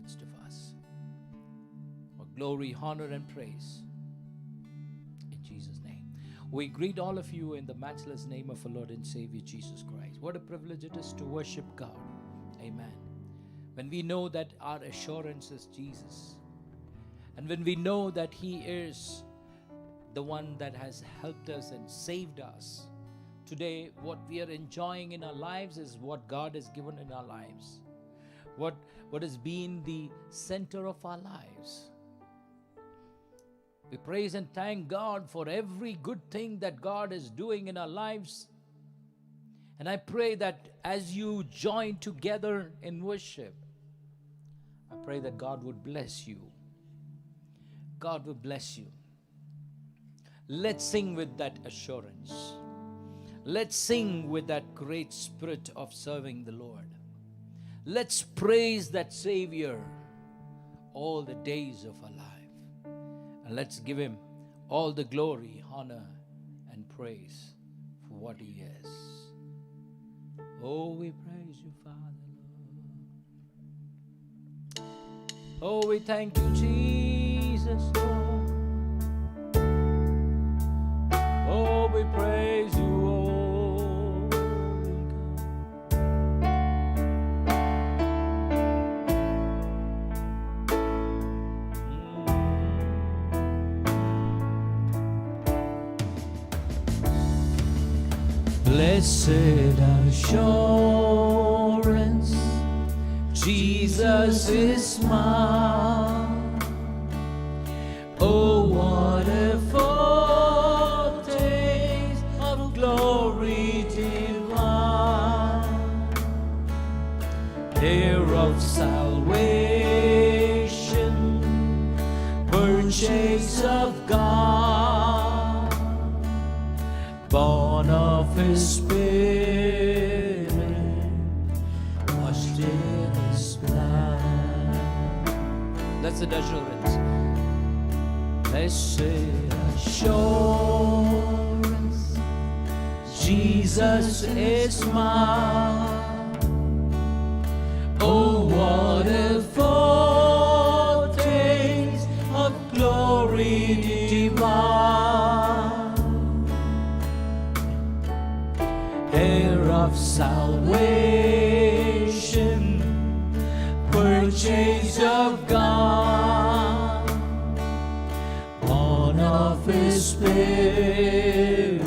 midst of us. For glory, honor, and praise. In Jesus' name. We greet all of you in the matchless name of our Lord and Savior Jesus Christ. What a privilege it is to worship God. Amen. When we know that our assurance is Jesus, and when we know that He is the one that has helped us and saved us, today what we are enjoying in our lives is what God has given in our lives. What has been the center of our lives. We praise and thank God for every good thing that God is doing in our lives. And I pray that as you join together in worship, I pray that God would bless you. God will bless you. Let's sing with that assurance. Let's sing with that great spirit of serving the Lord. Let's praise that Savior all the days of our life. And let's give Him all the glory, honor, and praise for what He is. Oh, we praise you, Father, Lord. Oh, we thank you, Jesus, Lord. Oh, we praise you, Blessed assurance, Jesus is mine. Oh, what a foretaste of glory divine, heir of salvation, purchase of God, born of His Spirit, washed in His blood. That's the assurance. Blessed assurance, Jesus is mine. Oh, what a foretaste of glory divine, heir of salvation, purchase of God, born of His Spirit,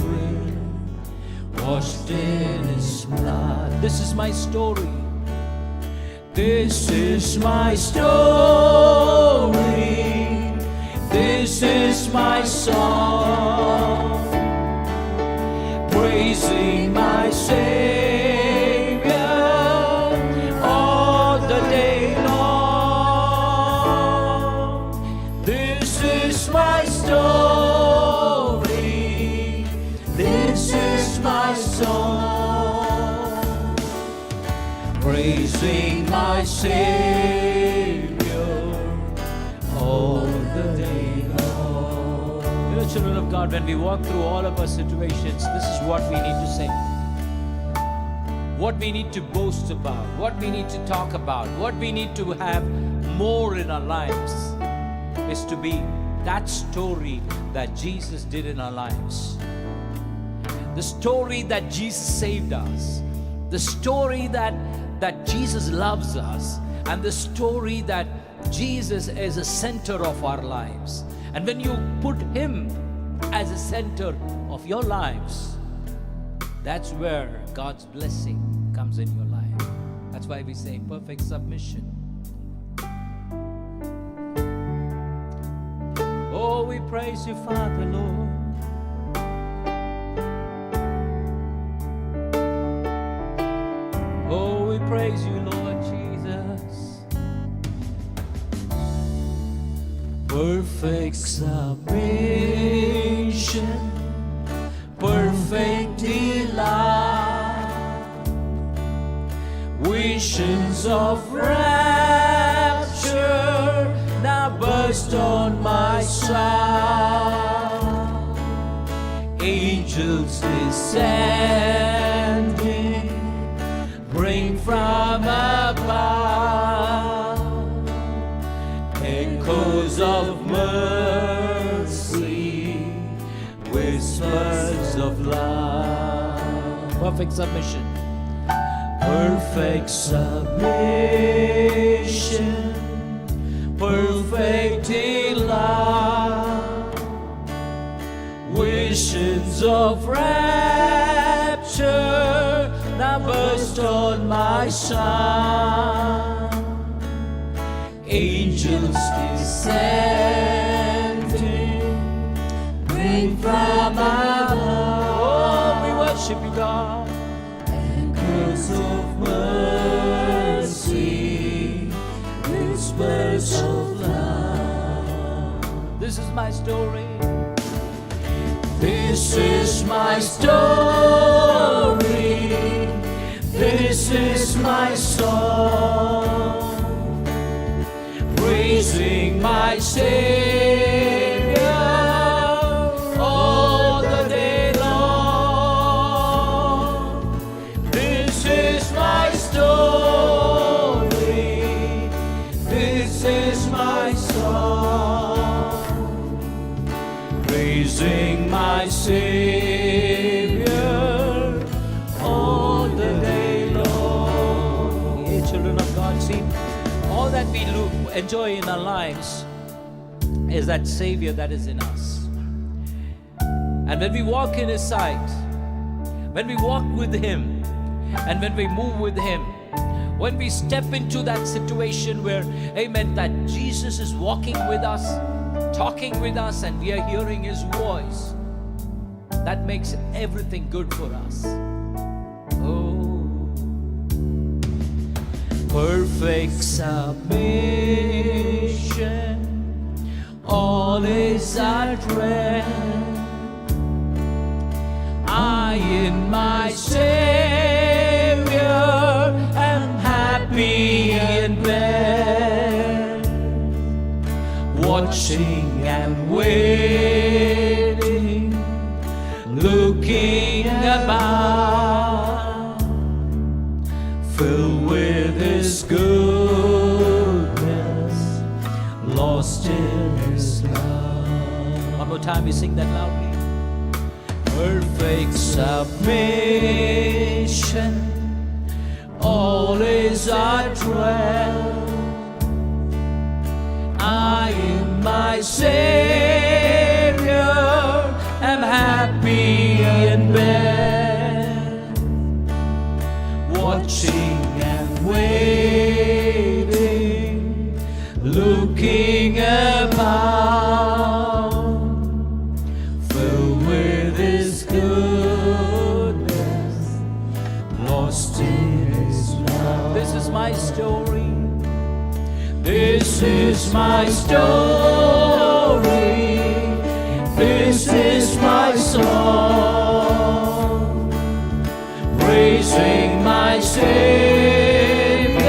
washed in His blood. This is my story. This is my story. This is my song, praising my Savior all the day long. This is my story. This is my song, praising my Savior all the day long. You know, children of God, when we walk through all of our situations, this is what we need to say. What we need to boast about, what we need to talk about, what we need to have more in our lives is to be that story that Jesus did in our lives. The story that Jesus saved us. The story that Jesus loves us. And the story that Jesus is the center of our lives. And when you put Him as a center of your lives, that's where God's blessing comes in your life. That's why we say perfect submission. Oh, we praise you, Father, Lord. Oh, we praise you, Lord Jesus. Perfect submission, perfect delight, visions of rapture now burst on my sight. Angels descending, bring from above Words of mercy, whispers of love. Perfect submission. Perfect submission, perfect delight, visions of rapture now burst on my sight. Angels descending, bring from above. Oh, we worship you, God. Echoes of mercy, whispers of love. This is my story. This is my story. This is my song, praising my Savior all the day long. This is my story. This is my song, praising my Savior all the day long. Hey, children of God, see, all that we enjoy in our lives is that Savior that is in us. And when we walk in His sight, when we walk with Him, and when we move with Him, when we step into that situation where, amen, that Jesus is walking with us, talking with us, and we are hearing His voice, that makes everything good for us. Oh, perfect submission, all is at rest. I in my Savior am happy in bed, watching and waiting, looking about, filled with His goodness, lost in His love. One more time, we sing that loudly. Perfect submission, all is at rest. I in my Savior am happy in bed, watching and waiting, looking about, filled with His goodness, lost in His love. This is my story. This is my story. This is my song, praising my Savior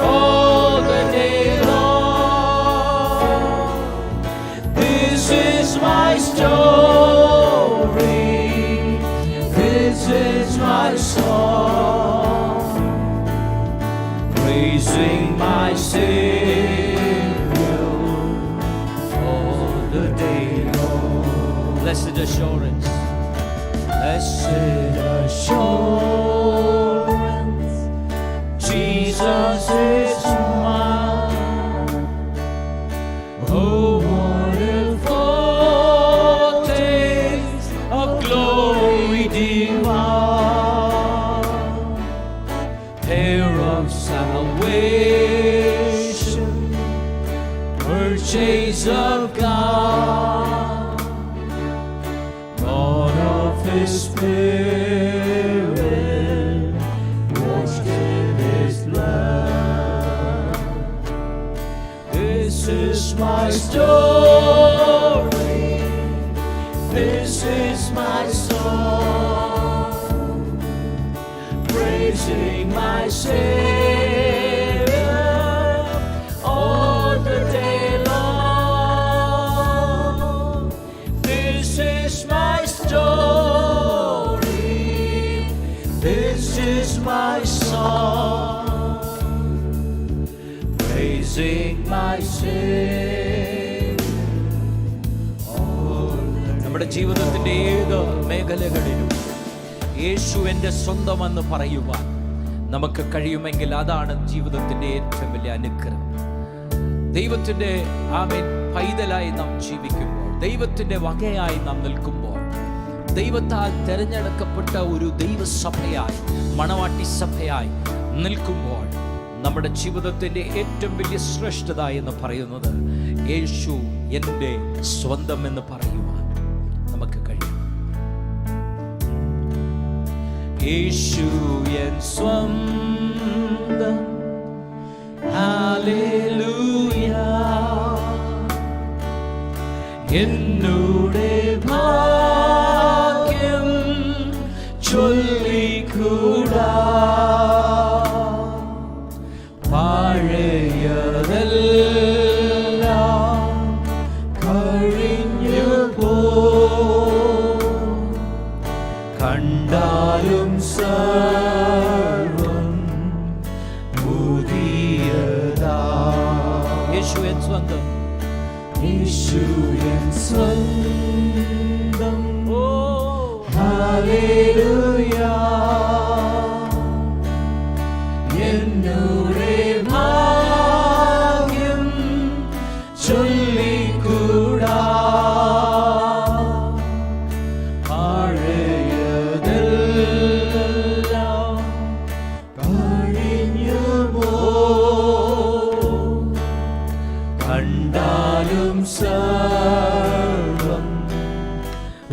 all the day long. This is my story. This is my song, praising my Savior all the day long. Blessed assurance, blessed assurance, Jesus is mine. Oh, what a foretaste of glory divine, heir of salvation, purchase of God, God of His Spirit, washed in His blood. This is my story. This is my song, praising my Savior all the day long. This is my story. This is my song, praising my Savior. നമ്മുടെ ജീവിതത്തിന്റെ ഏത് മേഖലകളിലും യേശു എൻ്റെ സ്വന്തമെന്ന് പറയുവാൻ നമുക്ക് കഴിയുമെങ്കിൽ അതാണ് ജീവിതത്തിന്റെ ഏറ്റവും വലിയ അനുഗ്രഹം. ദൈവത്തിന്റെ പൈതലായി നാം ജീവിക്കുമ്പോൾ, ദൈവത്തിന്റെ വകയായി നാം നിൽക്കുമ്പോൾ, ദൈവത്താൽ തെരഞ്ഞെടുക്കപ്പെട്ട ഒരു ദൈവസഭയായി, മണവാട്ടി സഭയായി നിൽക്കുമ്പോൾ, നമ്മുടെ ജീവിതത്തിന്റെ ഏറ്റവും വലിയ ശ്രേഷ്ഠത എന്ന് പറയുന്നത് യേശു എൻ്റെ സ്വന്തം എന്ന് പറയുവാൻ നമുക്ക് കഴിയും. യേശു എൻ സ്വന്തം, ഹല്ലേലൂയ, എന്നോടെ ഭാഗ്യം ചൊല്ലിക്കൂടാ, പഴയതെല്ലാം കഴിഞ്ഞു പോ, കണ്ടാലും സർവം പുതിയതാ. യേശു എൻ സ്വന്തം, യേശു എൻ സ്വന്തം, ഓ ഹല്ലേലൂയ, എന്നോടെ ഭാഗ്യം ചൊല്ലിക്കൂടാ, പഴയതെല്ലാം കഴിഞ്ഞു പോ, കണ്ടാലും സർവം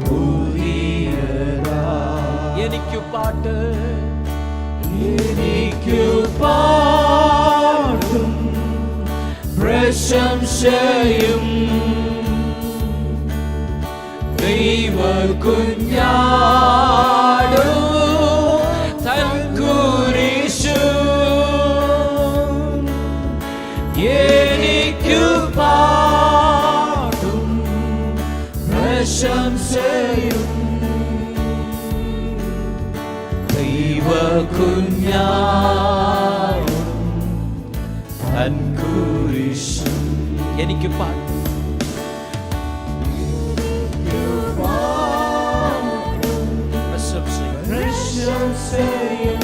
പുതിയതാ. എനിക്കു പാട്ട്, എനിക്കു പാട്ടും പ്രശംസയും ദൈവ കുഞ്ഞാടു തൻ കുരിശു, എനിക്കു പാട്ടും പ്രശംസയും ദൈവ കുഞ്ഞാടും തൻ കുരിശു. എനിക്ക് പാട്ട്, പ്രശംസയും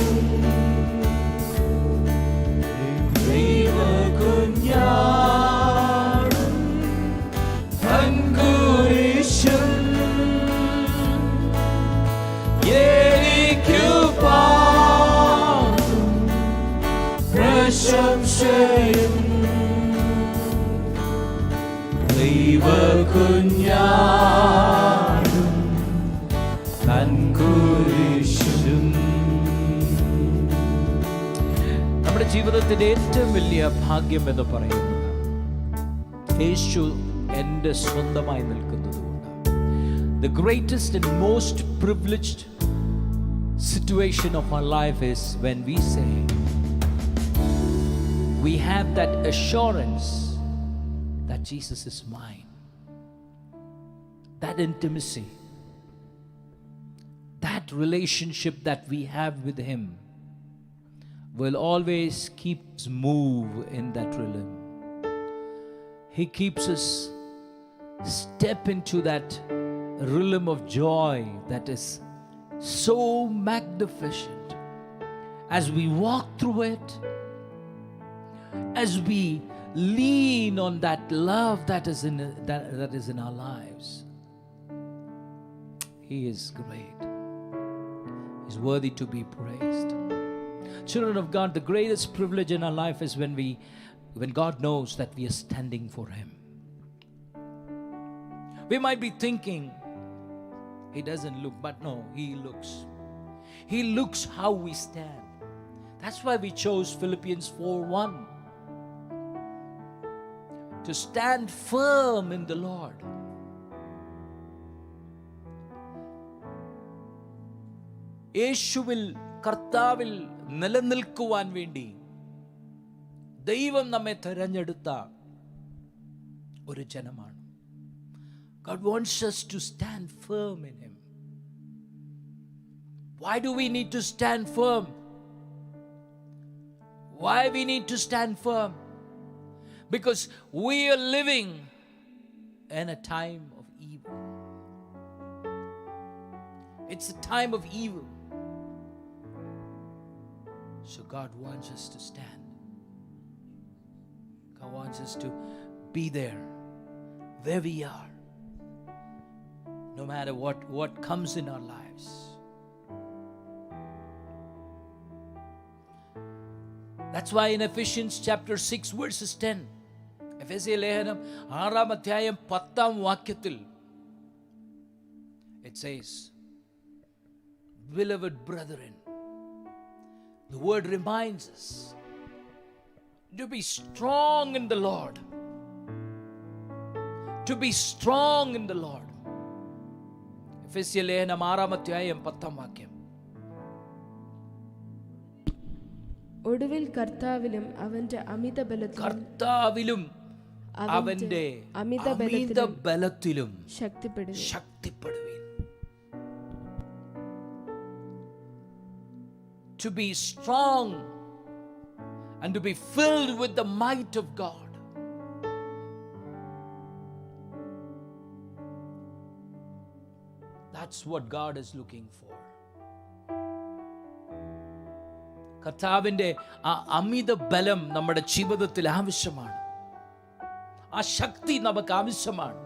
ദൈവ കുഞ്ഞാടും തൻ കുരിശും, എനിക്കു പാട്ടും പ്രശംസയും ദൈവ കുഞ്ഞാടും തൻ കുരിശും. നമ്മുടെ ജീവിതത്തിന്റെ ഏറ്റവും വലിയ ഭാഗ്യം എന്ന് പറയുന്നത് യേശു എൻ്റെ സ്വന്തമായി നിൽക്കുന്നതുകൊണ്ട്. The greatest and most privileged situation of our life is when we say we have that assurance that Jesus is mine. That intimacy, that relationship that we have with Him will always keep us move in that realm. He keeps us step into that realm of joy that is so magnificent. As we walk through it, as we lean on that love that is in our lives, He is great. He's worthy to be praised. Children of God, the greatest privilege in our life is when God knows that we are standing for Him. We might be thinking He doesn't look, but no, He looks. He looks how we stand. That's why we chose Philippians 4:1. To stand firm in the Lord. യേശുവിൽ, കർത്താവിൽ നിലനിൽക്കുവാൻ വേണ്ടി ദൈവം നമ്മെ തെരഞ്ഞെടുത്ത ഒരു ജനമാണ്. God wants us to stand firm in Him. Why do we need to stand firm? Why we need to stand firm? because we are living in a time of evil. It's a time of evil. So God wants us to stand. God wants us to be there where we are, no matter what comes in our lives. That's why in Ephesians chapter 6 verses 10, എഫെസ്യ ലേഖനം 6-ാം അധ്യായം 10-ാം വാക്യത്തിൽ it says, beloved brethren, the word reminds us to be strong in the Lord. To be strong in the Lord. എഫെസ്യ ലേഖനം 6-ാം അധ്യായം 10-ാം വാക്യം. ഒടുവിൽ കർത്താവിലും അവന്റെ കർത്താവിലും അവന്റെ അമിത ബലത്തിലും ശക്തിപ്പെടുവീൻ. To be strong and to be filled with the might of God. That's what God is looking for. കർത്താവിന്റെ ആ അമിത ബലം നമ്മുടെ ജീവിതത്തിൽ ആവശ്യമാണ്. ആ ശക്തി നമുക്ക് ആവശ്യമാണ്.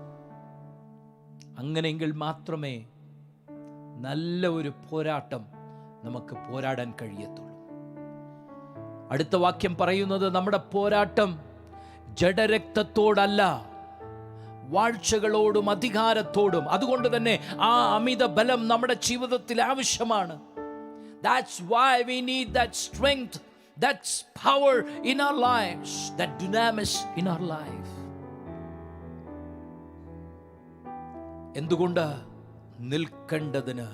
അങ്ങനെയെങ്കിൽ മാത്രമേ നല്ല ഒരു പോരാട്ടം നമുക്ക് പോരാടാൻ കഴിയത്തുള്ളൂ. അടുത്ത വാക്യം പറയുന്നത് നമ്മുടെ പോരാട്ടം ജഡരക്തത്തോടല്ല, വാഴ്ചകളോടും അധികാരത്തോടും. അതുകൊണ്ട് തന്നെ ആ അമിത ബലം നമ്മുടെ ജീവിതത്തിൽ ആവശ്യമാണ്. That's why we need that strength, that power in our lives, that dunamis in our life. എന്തുകൊണ്ട്? നിൽക്കേണ്ടതിന്.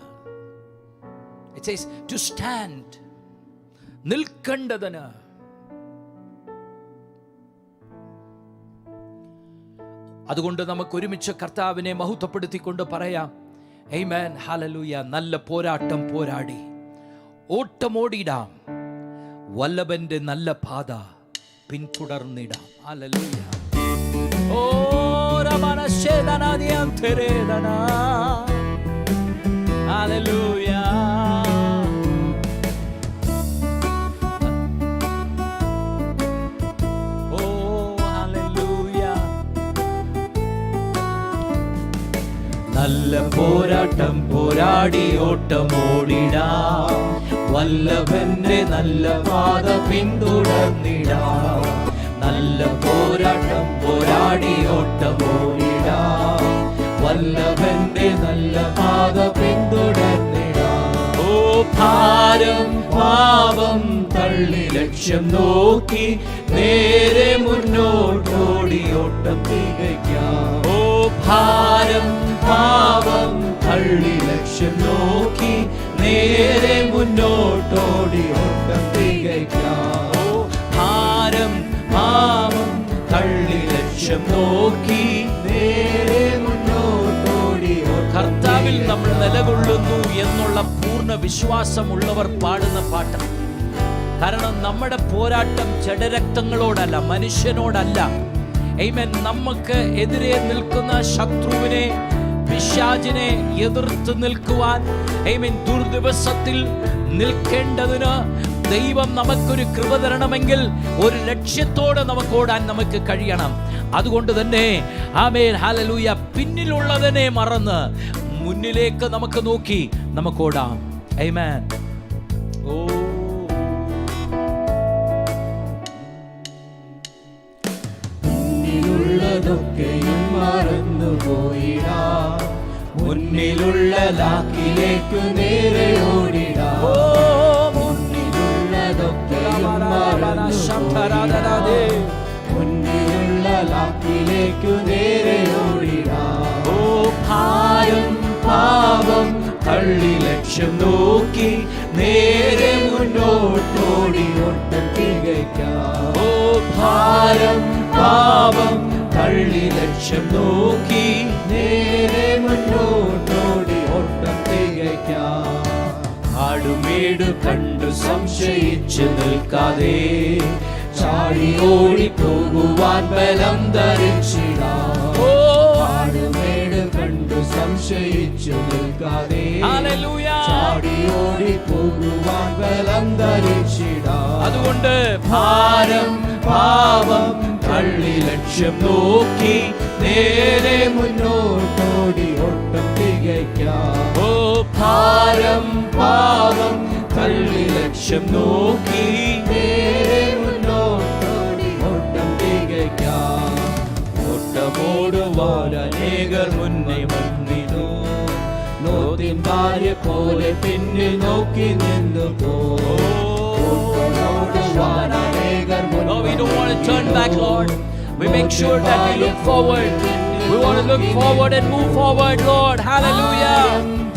It says to stand. നിൽക്കേണ്ടതിന്. അതുകൊണ്ട് നമുക്ക് ഒരുമിച്ച് കർത്താവിനെ മഹത്വപ്പെടുത്തിക്കൊണ്ട് പറയാം, ആമേൻ, ഹല്ലേലൂയ. നല്ല പോരാട്ടം പോരാടി ഓട്ടമോടിടാം, വല്ലഭന്റെ നല്ല പാത പിന്തുടർന്നിടാം. ഹല്ലേലൂയ. ഓ രമനശേദനാദിയം തെരേദനാ. ഹല്ലേലൂയ. ഓ ഹല്ലേലൂയ. നല്ല പോരാട്ടം പോരാടി ഓട്ടമോടിടാം, വല്ലഭന്റെ നല്ല പാത പിന്തുടർന്നിടാം. നല്ല പോരാട്ടം പോരാടി ഓട്ടമോടിടാം, വല്ലഭന്റെ നല്ല പാത പിന്തുടർന്നിടാം. ഓ ഭാരം പാപം തള്ളി ലക്ഷ്യം നോക്കി നേരെ മുന്നോട്ടോടി ഓട്ടം തികയ്ക്കാം. ഓ ഭാരം പാപം തള്ളി ലക്ഷ്യം നോക്കി നേരെ മുന്നോട്ടോടി ഓട്ടം തികയ്ക്കാം. ഓ ഭാരം പാപം തള്ളി ലക്ഷ്യം നോക്കി നേരെ മുന്നോട്ടോടി. കർത്താവിൽ നമ്മൾ നിലകൊള്ളുന്നു എന്നുള്ള പൂർണ്ണ വിശ്വാസമുള്ളവർ പാടുന്ന പാട്ട്. കാരണം നമ്മുടെ പോരാട്ടം ജഡരക്തങ്ങളോടല്ല, മനുഷ്യനോടല്ല. ആമേൻ. നമുക്ക് എതിരെ നിൽക്കുന്ന ശത്രുവിനെ, പിശാചിനെ എതിർത്ത് നിൽക്കുവാൻ, ആമേൻ, ദുർദിവസത്തിൽ നിൽക്കേണ്ടതിന് ദൈവം നമുക്കൊരു കൃപ തരണമെങ്കിൽ ഒരു ലക്ഷ്യത്തോടെ നമുക്ക് ഓടാൻ നമുക്ക് കഴിയണം. അതുകൊണ്ട് തന്നെ ആമേൻ, ഹല്ലേലൂയ, പിന്നിലുള്ളതിനെ മറന്ന് മുന്നിലേക്ക് നമുക്ക് നോക്കി നമുക്ക് ഓടാം. ആമേൻ. ഓ മുന്നിലുള്ളതൊക്കെയും മറന്നുപോയിടാം, മുന്നിലുള്ള ലാക്കിലേക്കു നേരെ ഓടിടാം. മുന്നിലുള്ളതൊക്കെയും മറന്നുപോയിടാം, മുന്നിലുള്ള ലാക്കിലേക്കു നേരെ ഓടിടാം. ഓ ഭാരം പാപം തള്ളി ലക്ഷ്യം നോക്കി നേരെ മുന്നോട്ടോടി ഓട്ടം തികയ്ക്കാം. ഓ ഭാരം പാപം തള്ളി ലക്ഷ്യം നോക്കി നേരെ മുന്നോട്ടോടി ഓട്ടം തികയ്ക്കാം. ആടുമേട് കണ്ടു സംശയിച്ചു നിൽക്കാതെ ചാടി ഓടി പോകുവാൻ ബലം ധരിച്ചിടാം. ആടുമേട് കണ്ടു സംശയിച്ചു നിൽക്കാതെ ചാടി ഓടി പോകുവാൻ ബലം ധരിച്ചിടാം. അതുകൊണ്ട് ഭാരം പാപം തള്ളി ലക്ഷ്യം നോക്കി നേരെ മുന്നോട്ടോടി ഓട്ടം തികയ്ക്കാം. ഓ ഭാരം പാപം തള്ളി ലക്ഷ്യം നോക്കി നേരെ മുന്നോട്ടോടി ഓട്ടം തികയ്ക്കാം. ഓട്ടമോടുവാൻ അനേകർ മുന്നേ വന്നിരുന്നു. ലോത്തിൻ ഭാര്യ പോലെ പിന്നിൽ നോക്കി നിന്നു ഓട്ടമോടുവാൻ അനേകർ മുന്നേ. No, we don't want to turn back, Lord. We make sure that we look forward. We want to look forward and move forward, Lord. Hallelujah.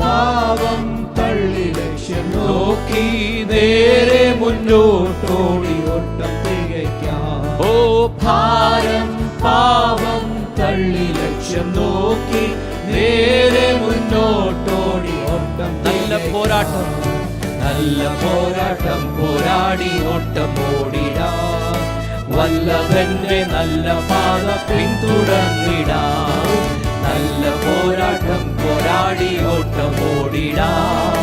പാപം തള്ളി ലക്ഷ്യം നോക്കി നേരെ മുന്നോട്ടോടി ഓട്ടം തികയ്ക്കാം. ഓ ഭാരം പാപം തള്ളി ലക്ഷ്യം നോക്കി നേരെ മുന്നോട്ടോടി ഓട്ടം. നല്ല പോരാട്ടം, നല്ല പോരാട്ടം പോരാടി ഓട്ടം ഓടിടാം. വല്ലഭന്റെ നല്ല പാത പിന്തുടർന്നിടാം. നല്ല പോരാട്ടം പോരാടി ഓട്ടം ഓടിടാം.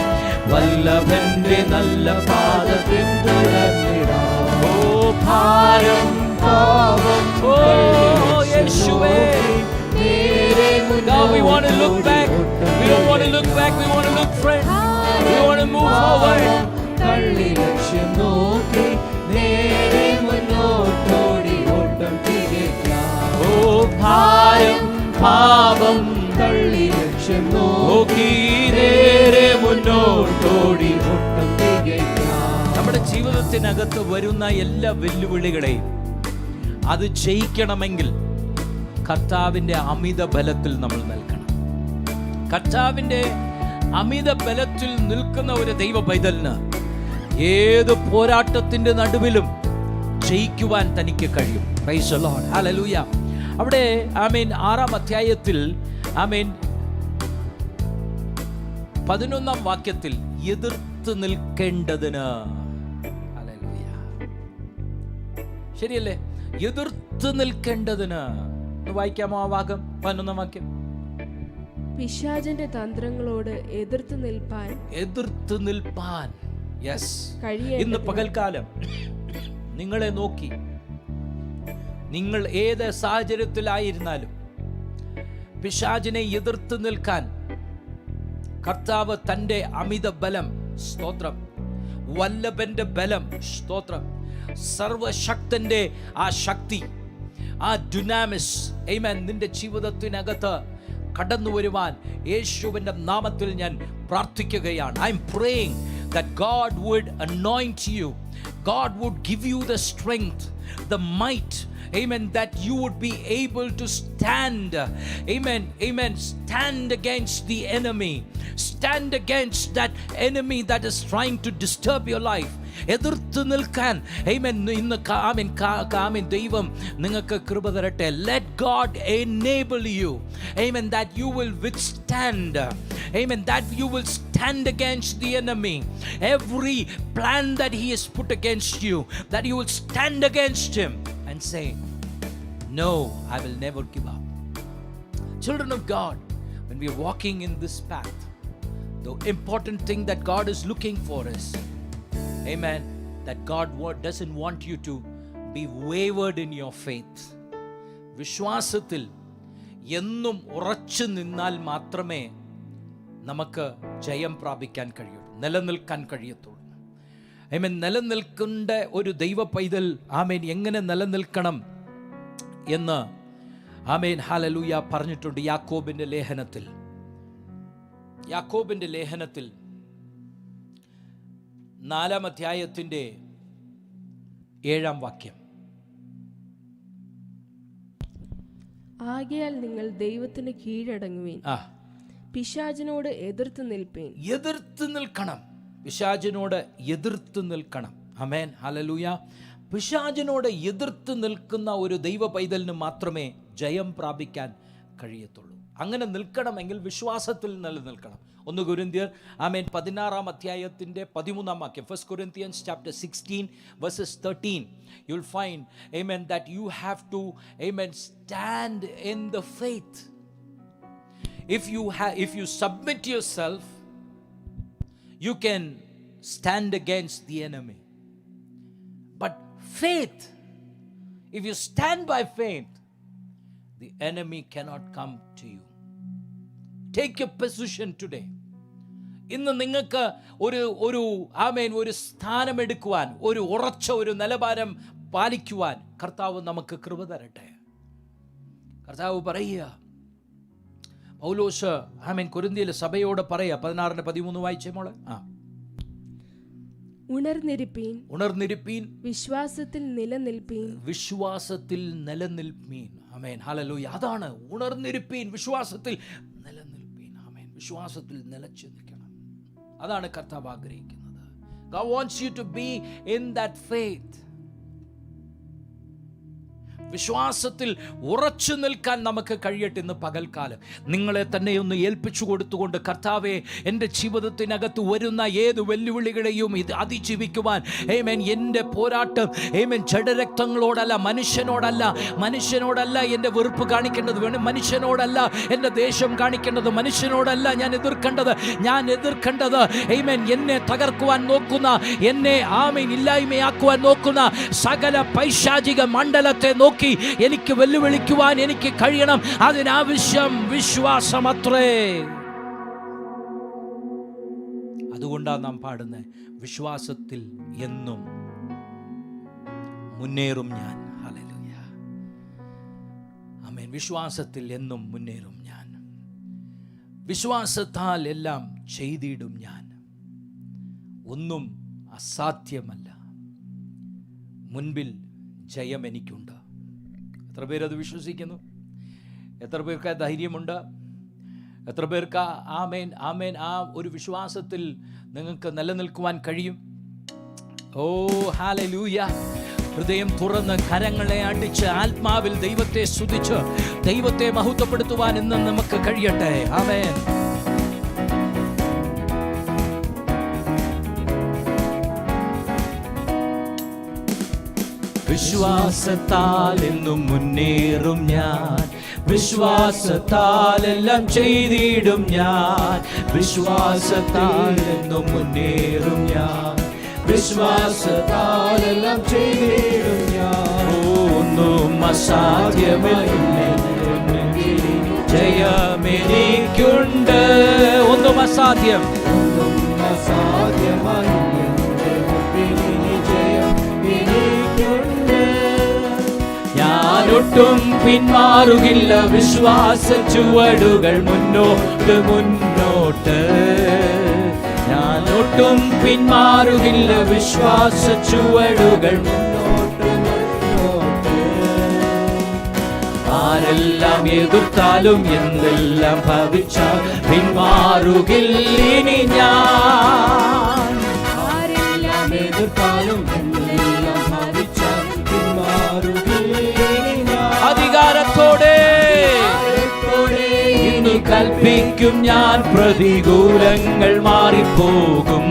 വല്ലഭന്റെ നല്ല പാത പിന്തുടർന്നിടാം. ഓ ഭാരം പാപം യേശുവേ. Now we want to look back. We don't want to look back. We want to look front. We want to move forward. തള്ളി ലക്ഷ്യം നോക്കി നേരെ മുന്നോട്ടോടി ഓട്ടം തികയ്ക്കാം. ഓ ഭാരം പാപം തള്ളി ലക്ഷ്യം നോക്കി നേരെ മുന്നോട്ടോടി ഓട്ടം തികയ്ക്കാം. നമ്മുടെ ജീവിതത്തിനകത്ത് വരുന്ന എല്ലാ വെല്ലുവിളികളെയും അത് ജയിക്കണമെങ്കിൽ കർത്താവിൻ്റെ അമിത ബലത്തിൽ നമ്മൾ നിൽക്കണം. കർത്താവിൻ്റെ അമിത ബലത്തിൽ നിൽക്കുന്ന ഒരു ദൈവ പൈതലിന് ഏത് പോരാട്ടത്തിന്റെ നടുവിലും ജയിക്കുവാൻ തനിക്ക് കഴിയും. Price the Lord. ഹല്ലേലൂയ. അവിടെ ആമേൻ 6-ാം അധ്യായത്തിൽ ആമേൻ 11-ാം വാക്യത്തിൽ എതിർത്ത് നിൽക്കേണ്ടതിന്. ഹല്ലേലൂയ. ശരിയല്ലേ? എതിർത്ത് നിൽക്കേണ്ടതിന്. വായിക്കാമോ ആ ഭാഗം? 11-ാം വാക്യം. പിശാചിന്റെ തന്ത്രങ്ങളോട് എതിർത്ത് നിൽപ്പാൻ ഇന്ന് പകൽക്കാലം നിങ്ങളെ നോക്കി, നിങ്ങൾ ഏത് സാഹചര്യത്തിലായിരുന്നാലും പിശാചിനെ എതിർത്ത് നിൽക്കാൻ കർത്താവ് തൻ്റെ അമിത ബലം, സ്തോത്രം, വല്ലഭന്റെ ബലം, സ്തോത്രം, സർവശക്തന്റെ ആ ശക്തി, ആ ഡുനാമിസ്, ആമേൻ, നിന്റെ ജീവിതത്തിനകത്ത് കടന്നു വരുവാൻ യേശുവിന്റെ നാമത്തിൽ ഞാൻ പ്രാർത്ഥിക്കുകയാണ്. I M praying that God would anoint you. God would give you the strength, the might, amen, that you would be able to stand, amen, amen, stand against the enemy, stand against that enemy that is trying to disturb your life. എതിർത്ത് നിൽക്കാൻ ആമേൻ ഇന്ന് ആമേൻ ദൈവം നിങ്ങൾക്ക് കൃപ തരട്ടെ. Let God enable you, amen, that you will withstand, amen, that you will stand against the enemy. Every plan that he has put against you, that you will stand against him and say, no, I will never give up. Children of God, when we are walking in this path, the important thing that God is looking for is, amen, that God doesn't want you to be wavered in your faith. വിശ്വാസത്തിൽ എന്നും ഉറച്ചു നിന്നാൽ മാത്രമേ നമുക്ക് ജയം പ്രാപിക്കാൻ കഴിയുള്ളൂ, നിലനിൽക്കാൻ കഴിയത്തുള്ളൂ. ആമേൻ. നിലനിൽക്കേണ്ട ഒരു ദൈവ പൈതൽ ആമേൻ എങ്ങനെ നിലനിൽക്കണം എന്ന് ആമേൻ ഹല്ലേലൂയ പറഞ്ഞിട്ടുണ്ട് യാക്കോബിന്റെ ലേഖനത്തിൽ. 4-ാം അധ്യായത്തിന്റെ 7-ാം വാക്യം. ആകയാൽ നിങ്ങൾ ദൈവത്തിന് കീഴടങ്ങുവീൻ, പിശാചിനോട് എതിർത്ത് നിൽപ്പീൻ. എതിർത്ത് നിൽക്കണം, പിശാചിനോട് എതിർത്ത് നിൽക്കണം. Amen hallelujah. പിശാചിനോട് എതിർത്ത് നിൽക്കുന്ന ഒരു ദൈവ പൈതലിന് മാത്രമേ ജയം പ്രാപിക്കാൻ കഴിയത്തുള്ളൂ. അങ്ങനെ നിൽക്കണമെങ്കിൽ വിശ്വാസത്തിൽ നിലനിൽക്കണം. 1 കൊരിന്ത്യർ 16-ാം അധ്യായത്തിൻ്റെ 13-ാം വാക്യം, 1 Corinthians chapter 16 verses 13, you'll find, amen, that you have to, amen, stand in the faith. If you submit yourself, you can stand against the enemy. But faith, if you stand by faith, the enemy cannot come to you. Take your position today. ഇന്ന് നിങ്ങൾക്ക് ഒരു സ്ഥാനമെടുക്കുവാൻ, ഒരു ഉറച്ച ഒരു നിലവാരം പാലിക്കുവാൻ കർത്താവ് നമുക്ക് കൃപ തരട്ടെ. കർത്താവ് പറയുക, പൗലോസ് കൊരിന്ത്യയിലെ സഭയോട് പറയുക, 16-13 വായിച്ചേ മോളെ. ഉണർന്നിരിപ്പീൻ, വിശ്വാസത്തിൽ നിലനിൽപ്പീൻ. ആമേൻ, ഹല്ലേലൂയ. അതാണ് ഉണർന്നിരിപ്പീൻ, വിശ്വാസത്തിൽ നിലനിൽപ്പീൻ. ആമേൻ, വിശ്വാസത്തിൽ നിലച്ചു നിൽക്കണം. അതാണ് കർത്താവ് ആഗ്രഹിക്കുന്നത്. God wants you to be in that faith. വിശ്വാസത്തിൽ ഉറച്ചു നിൽക്കാൻ നമുക്ക് കഴിയട്ടെ. ഇന്ന് പകൽക്കാലം നിങ്ങളെ തന്നെ ഒന്ന് ഏൽപ്പിച്ചു കൊടുത്തുകൊണ്ട്, കർത്താവേ, എൻ്റെ ജീവിതത്തിനകത്ത് വരുന്ന ഏത് വെല്ലുവിളികളെയും ഇത് അതിജീവിക്കുവാൻ, ആമേൻ, എൻ്റെ പോരാട്ടം, ആമേൻ, ജഡരക്തങ്ങളോടല്ല, മനുഷ്യനോടല്ല എൻ്റെ വെറുപ്പ് കാണിക്കേണ്ടത്, മനുഷ്യനോടല്ല എൻ്റെ ദേഷ്യം കാണിക്കേണ്ടത്, മനുഷ്യനോടല്ല ഞാൻ എതിർക്കേണ്ടത്, ആമേൻ, എന്നെ തകർക്കുവാൻ നോക്കുന്ന, എന്നെ ആമേൻ ഇല്ലായ്മയാക്കുവാൻ നോക്കുന്ന സകല പൈശാചിക മണ്ഡലത്തെ നോക്കി എനിക്ക് വെല്ലുവിളിക്കുവാൻ എനിക്ക് കഴിയണം. അതിനാവശ്യം വിശ്വാസമത്രേ. അതുകൊണ്ടാണ് നാം പാടുന്നത്, വിശ്വാസത്തിൽ എന്നും മുന്നേറും ഞാൻ. ഹല്ലേലൂയ, ആമേൻ. വിശ്വാസത്തിൽ എന്നും മുന്നേറും ഞാൻ, വിശ്വാസത്താൽ എല്ലാം ചെയ്തിടും ഞാൻ. ഒന്നും അസാധ്യമല്ല, മുൻപിൽ ജയം എനിക്കുണ്ട്. എത്ര പേരത് വിശ്വസിക്കുന്നു? എത്ര പേർക്ക് ധൈര്യമുണ്ട്? എത്ര പേർക്ക് ആമേൻ ആ ഒരു വിശ്വാസത്തിൽ നിങ്ങൾക്ക് നിലനിൽക്കുവാൻ കഴിയും? ഓ ഹല്ലേലൂയ. ഹൃദയം തുറന്ന് കരങ്ങളെ അടിച്ച് ആത്മാവിൽ ദൈവത്തെ സ്തുതിച്ച് ദൈവത്തെ മഹത്വപ്പെടുത്തുവാൻ ഇന്ന് നമുക്ക് കഴിയട്ടെ. ആമേൻ. വിശ്വാസത്താൽ എന്നും മുന്നേറും ഞാൻ, വിശ്വാസത്താൽ എല്ലാം ചെയ്തിടും ഞാൻ, വിശ്വാസത്താൽ എന്നും മുന്നേറും ഞാൻ, വിശ്വാസത്താൽ എല്ലാം ചെയ്തിടും ഞാൻ. ഒന്നും അസാധ്യമല്ല, ജയമെനിക്കുണ്ട്. ഒന്നും അസാധ്യം, ഞാനൊട്ടും പിന്മാറുകില്ല, വിശ്വാസ ചുവടുകൾ മുന്നോട്ട്. ഞാനൊട്ടും പിന്മാറുകില്ല, വിശ്വാസ ചുവടുകൾ മുന്നോട്ട്. ആരെല്ലാം എതിർത്താലും എന്തെല്ലാം ഭവിച്ചാൽ പിന്മാറുകില്ല ഇനി ഞാൻ. ആരെല്ലാം എതിർത്താലും എന്തെല്ലാം ഭവിച്ചാൽ പിന്മാറുകില്ല ഇനി ഞാൻ. അധികാരത്തോടെ ഇന്ന് കൽപ്പിക്കും ഞാൻ, പ്രതികൂലങ്ങൾ മാറിപ്പോകും.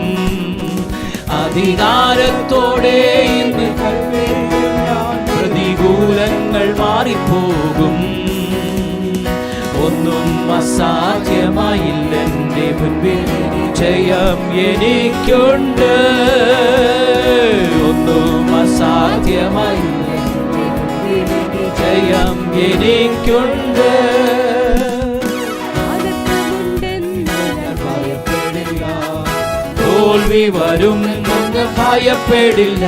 അധികാരത്തോടെ ഇന്ന് കൽപ്പിക്കും ഞാൻ, പ്രതികൂലങ്ങൾ മാറിപ്പോകും. ഒന്നും അസാധ്യമായില്ല എൻ്റെ മുൻപിൽ, ജയം എനിക്കുണ്ട്. ഒന്നും അസാധ്യമായില്ല, ജയം എനിക്കുണ്ട്. തോൽവി വരുമെന്ന് ഭയപ്പെടില്ല,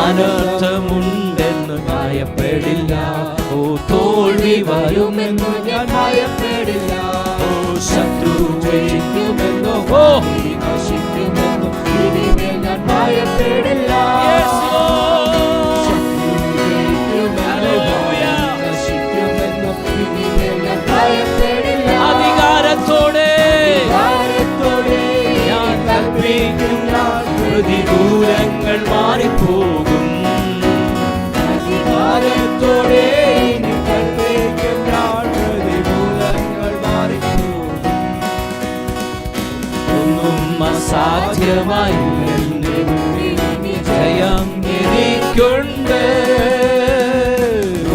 അനർത്ഥമുണ്ടെന്ന് ഭയപ്പെടില്ല. ഓ തോൽവി വരുമെന്ന് ഞാൻ ഭയപ്പെടില്ല. ഓ ശത്രു ജയിക്കുമെന്നോ നശിക്കുമെന്നോ ഇനിമേൽ ഞാൻ ഭയപ്പെടില്ല. അധികാരത്തോടെ ഞാൻ കൽപ്പിക്കുന്ന പ്രതികൂലങ്ങൾ മാറിപ്പോകും. അധികാരത്തോടെ കൽപ്പിക്കുന്ന പ്രതികൂലങ്ങൾ അസാധ്യമായി എൻ്റെ മുന്നിൽ ഇനി ജയം എനിക്കുണ്ട്.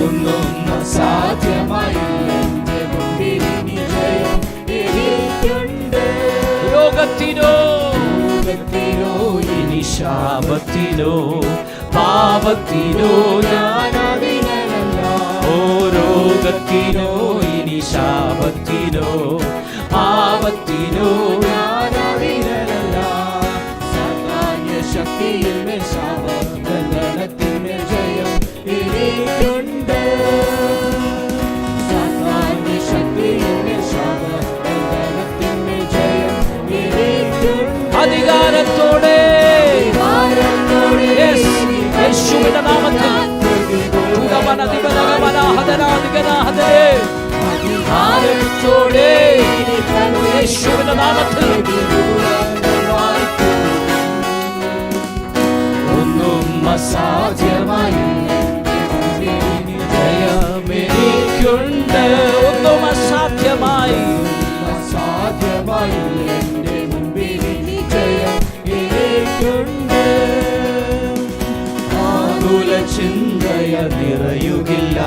ഒന്നും അസാധ്യമായി എൻ്റെ മുന്നിൽ ഇനി ജയം എനിക്കുണ്ട്. രോഗത്തിനോ ഇനി ശാപത്തിനോ പാപത്തിനോ ഞാൻ അതിനല്ല. ഓ രോഗത്തിനോ ഇനി ശാപത്തിനോ പാപത്തിനോ ഞാൻ അതിനല്ല. സാത്താന്യ ശക്തിയിൽ മേൽ ശാപബന്ധനത്തിന്മേൽ ജയം എനിക്കുണ്ട്. സാത്താന്യ ശക്തിയിൽ മേൽ ശാപബന്ധനത്തിന്മേൽ ജയം എനിക്കുണ്ട്. അധികാരത്തോടെ യേശുവിന്റെ നാമത്തിൽ അധികാരത്തോടെ യേശുവിന്റെ നാമത്തിൽ ഒന്നും അസാധ്യമായി ജയമെനിക്കുണ്ട്. ഒന്നും അസാധ്യമായി എൻ്റെ മുൻപിൽ ജയം എനിക്കുണ്ട്. ആകുല ചിന്തയ നിറയുകില്ല,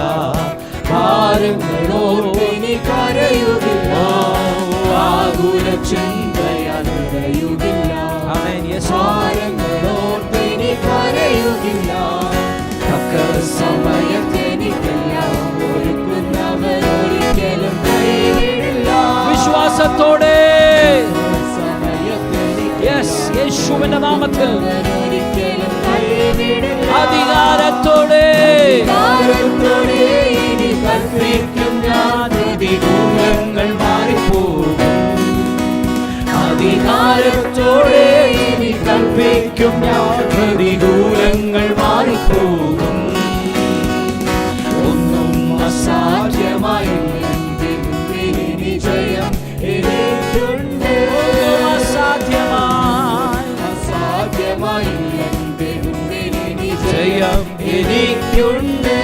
ഭാരങ്ങളോർത്തിനി കരയുകില്ല. ആകുല ചിന്തയ നിറയുകില്ല, ഭാരങ്ങളോർത്തിനി കരയുകില്ല. തക്ക സമയത്തെനിക്കെല്ലാം ഒരുക്കുന്നവൻ ഒരിക്കലും കൈവിടില്ല. വിശ്വാസത്തോടെ യേശുവിന്റെ നാമത്തിൽ അധികാരത്തോടെ ഇനി കൽപ്പിക്കും ഞാൻ, പ്രതികൂലങ്ങൾ മാറിപ്പോകും. അധികാരത്തോടെ ഇനി കൽപ്പിക്കും ഞാൻ, പ്രതികൂലങ്ങൾ മാറിപ്പോകും. ഒന്നും അസാധ്യമായി എൻ്റെ മുൻപിൽ ഇനി ജയം എനിക്കുണ്ട്. അസാധ്യമായി എൻ്റെ മുൻപിൽ ഇനി ജയം എനിക്കുണ്ട്.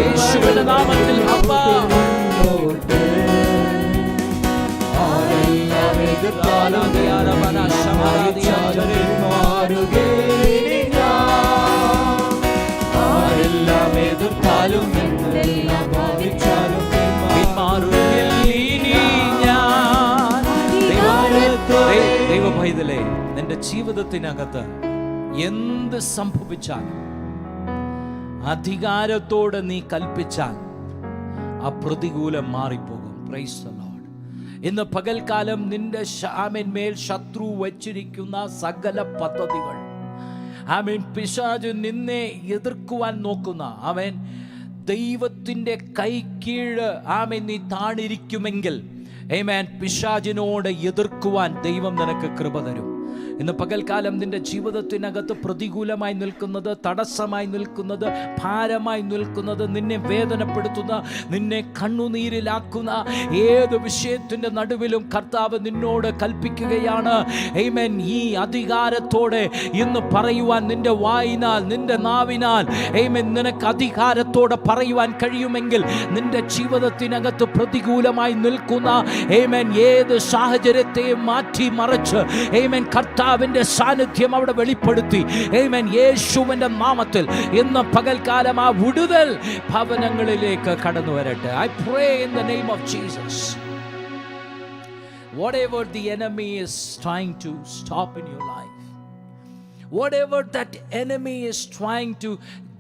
യേശുവിന്റെ നാമത്തിൽ ആരെല്ലാം എതിർത്താലും എന്തെല്ലാം ഭാവിച്ചാലും ദൈവഭൈതലേ, നിന്റെ ജീവിതത്തിനകത്ത് എന്ത് സംഭവിച്ചാലും അധികാരത്തോടെ നീ കൽപ്പിച്ചാൽ ആ പ്രതികൂലം മാറിപ്പോകും. Price the Lord. ഇന്ന് പകൽക്കാലം നിന്റെ മേൽ ശത്രു വച്ചിരിക്കുന്ന സകല പദ്ധതികൾ, പിശാച് നിന്നെ എതിർക്കുവാൻ നോക്കുന്ന ദൈവത്തിൻ്റെ കൈക്കീഴ് നീ താണിരിക്കുമെങ്കിൽ പിശാചിനോട് എതിർക്കുവാൻ ദൈവം നിനക്ക് കൃപ തരും. ഇന്ന് പകൽക്കാലം നിന്റെ ജീവിതത്തിനകത്ത് പ്രതികൂലമായി നിൽക്കുന്നത്, തടസ്സമായി നിൽക്കുന്നത്, ഭാരമായി നിൽക്കുന്നത്, നിന്നെ വേദനപ്പെടുത്തുന്ന, നിന്നെ കണ്ണുനീരിലാക്കുന്ന ഏത് വിഷയത്തിൻ്റെ നടുവിലും കർത്താവ് നിന്നോട് കൽപ്പിക്കുകയാണ്. ആമേൻ. ഈ അധികാരത്തോടെ ഇന്ന് പറയുവാൻ നിന്റെ വായിനാൽ, നിന്റെ നാവിനാൽ നിനക്ക് അധികാരത്തോടെ പറയുവാൻ കഴിയുമെങ്കിൽ നിന്റെ ജീവിതത്തിനകത്ത് പ്രതികൂലമായി നിൽക്കുന്ന ഏത് സാഹചര്യത്തെയും മാറ്റി മറിച്ച് കർത്താവിന്റെ സാന്നിധ്യം അവിടെ വെളിപ്പെടുത്തി യേശുവിന്റെ നാമത്തിൽ ഇന്ന് പകൽക്കാലം ആ വിടുതൽ ഭവനങ്ങളിലേക്ക് കടന്നു വരട്ടെ. I pray in the name of Jesus. Whatever the enemy is trying to stop in your life, whatever that enemy is trying to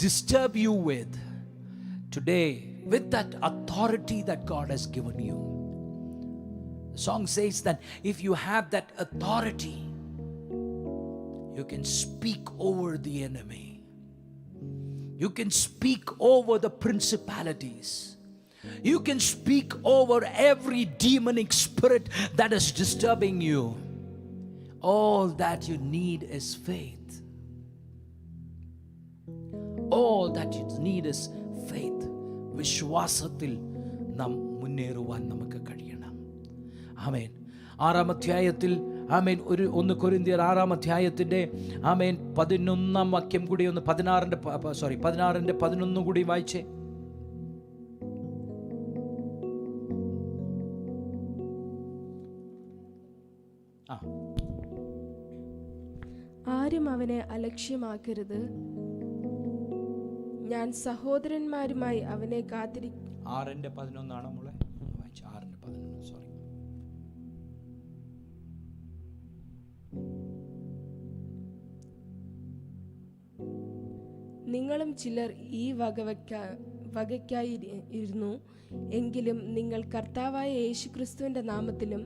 disturb you with, today with that authority that God has given you, the song says that if you have that authority, you can speak over the enemy. You can speak over the principalities. You can speak over every demonic spirit that is disturbing you. All that you need is faith. All that you need is faith. വിശ്വാസത്തിൽ നാം മുന്നേറുവാൻ നമുക്ക് കഴിയണം. ആമേൻ. 6-ാം അധ്യായത്തിൽ ആമേൻ. ഒരു 1 കൊരിന്ത്യർ 6 അധ്യായത്തിൻ്റെ ആമേൻ 11 വാക്യം കൂടി ഒന്ന് 16ന്റെ 11 കൂടി വായിച്ചേ. ആരും അവനെ അലക്ഷ്യമാക്കരുത്. ഞാൻ സഹോദരന്മാരുമായി അവനെ 6:11 ആണോ മോളെ? വായിച്ചു. 6:11. സോറി. നിങ്ങളും ചിലർ ഈ വകയ്ക്കായി ഇരുന്നു. എങ്കിലും നിങ്ങൾ കർത്താവായ യേശുക്രിസ്തുവിന്റെ നാമത്തിലും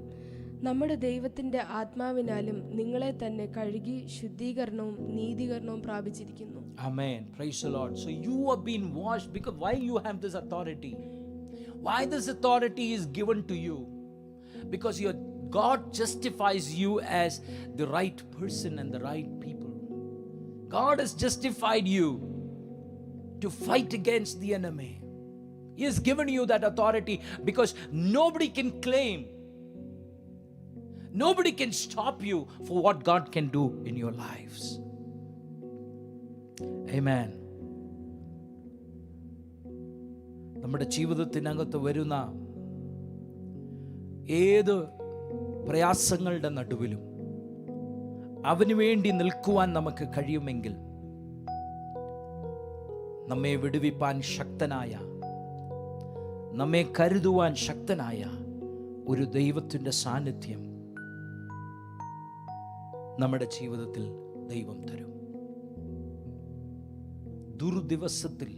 നമ്മുടെ ദൈവത്തിന്റെ ആത്മാവിനാലും നിങ്ങളെ തന്നെ കഴുകി ശുദ്ധീകരണവും നീതീകരണവും പ്രാപിച്ചിരിക്കുന്നു. Amen. Praise the Lord. So you have been washed because why you have this authority? Why this authority is given to you? Because your God justifies you as the right person and the right people. God has justified you to fight against the enemy. He has given you that authority because nobody can claim, nobody can stop you for what God can do in your lives. Amen. നമ്മുടെ ജീവിതത്തിനകത്ത് വരുന്ന ഏത് പ്രയാസങ്ങളുടെ നടുവിലും അവന് വേണ്ടി നിൽക്കുവാൻ നമുക്ക് കഴിയുമെങ്കിൽ നമ്മെ വിടുവിപ്പാൻ ശക്തനായ, നമ്മെ കരുതുവാൻ ശക്തനായ ഒരു ദൈവത്തിൻ്റെ സാന്നിധ്യം നമ്മുടെ ജീവിതത്തിൽ ദൈവം തരും. ദുർദിവസത്തിൽ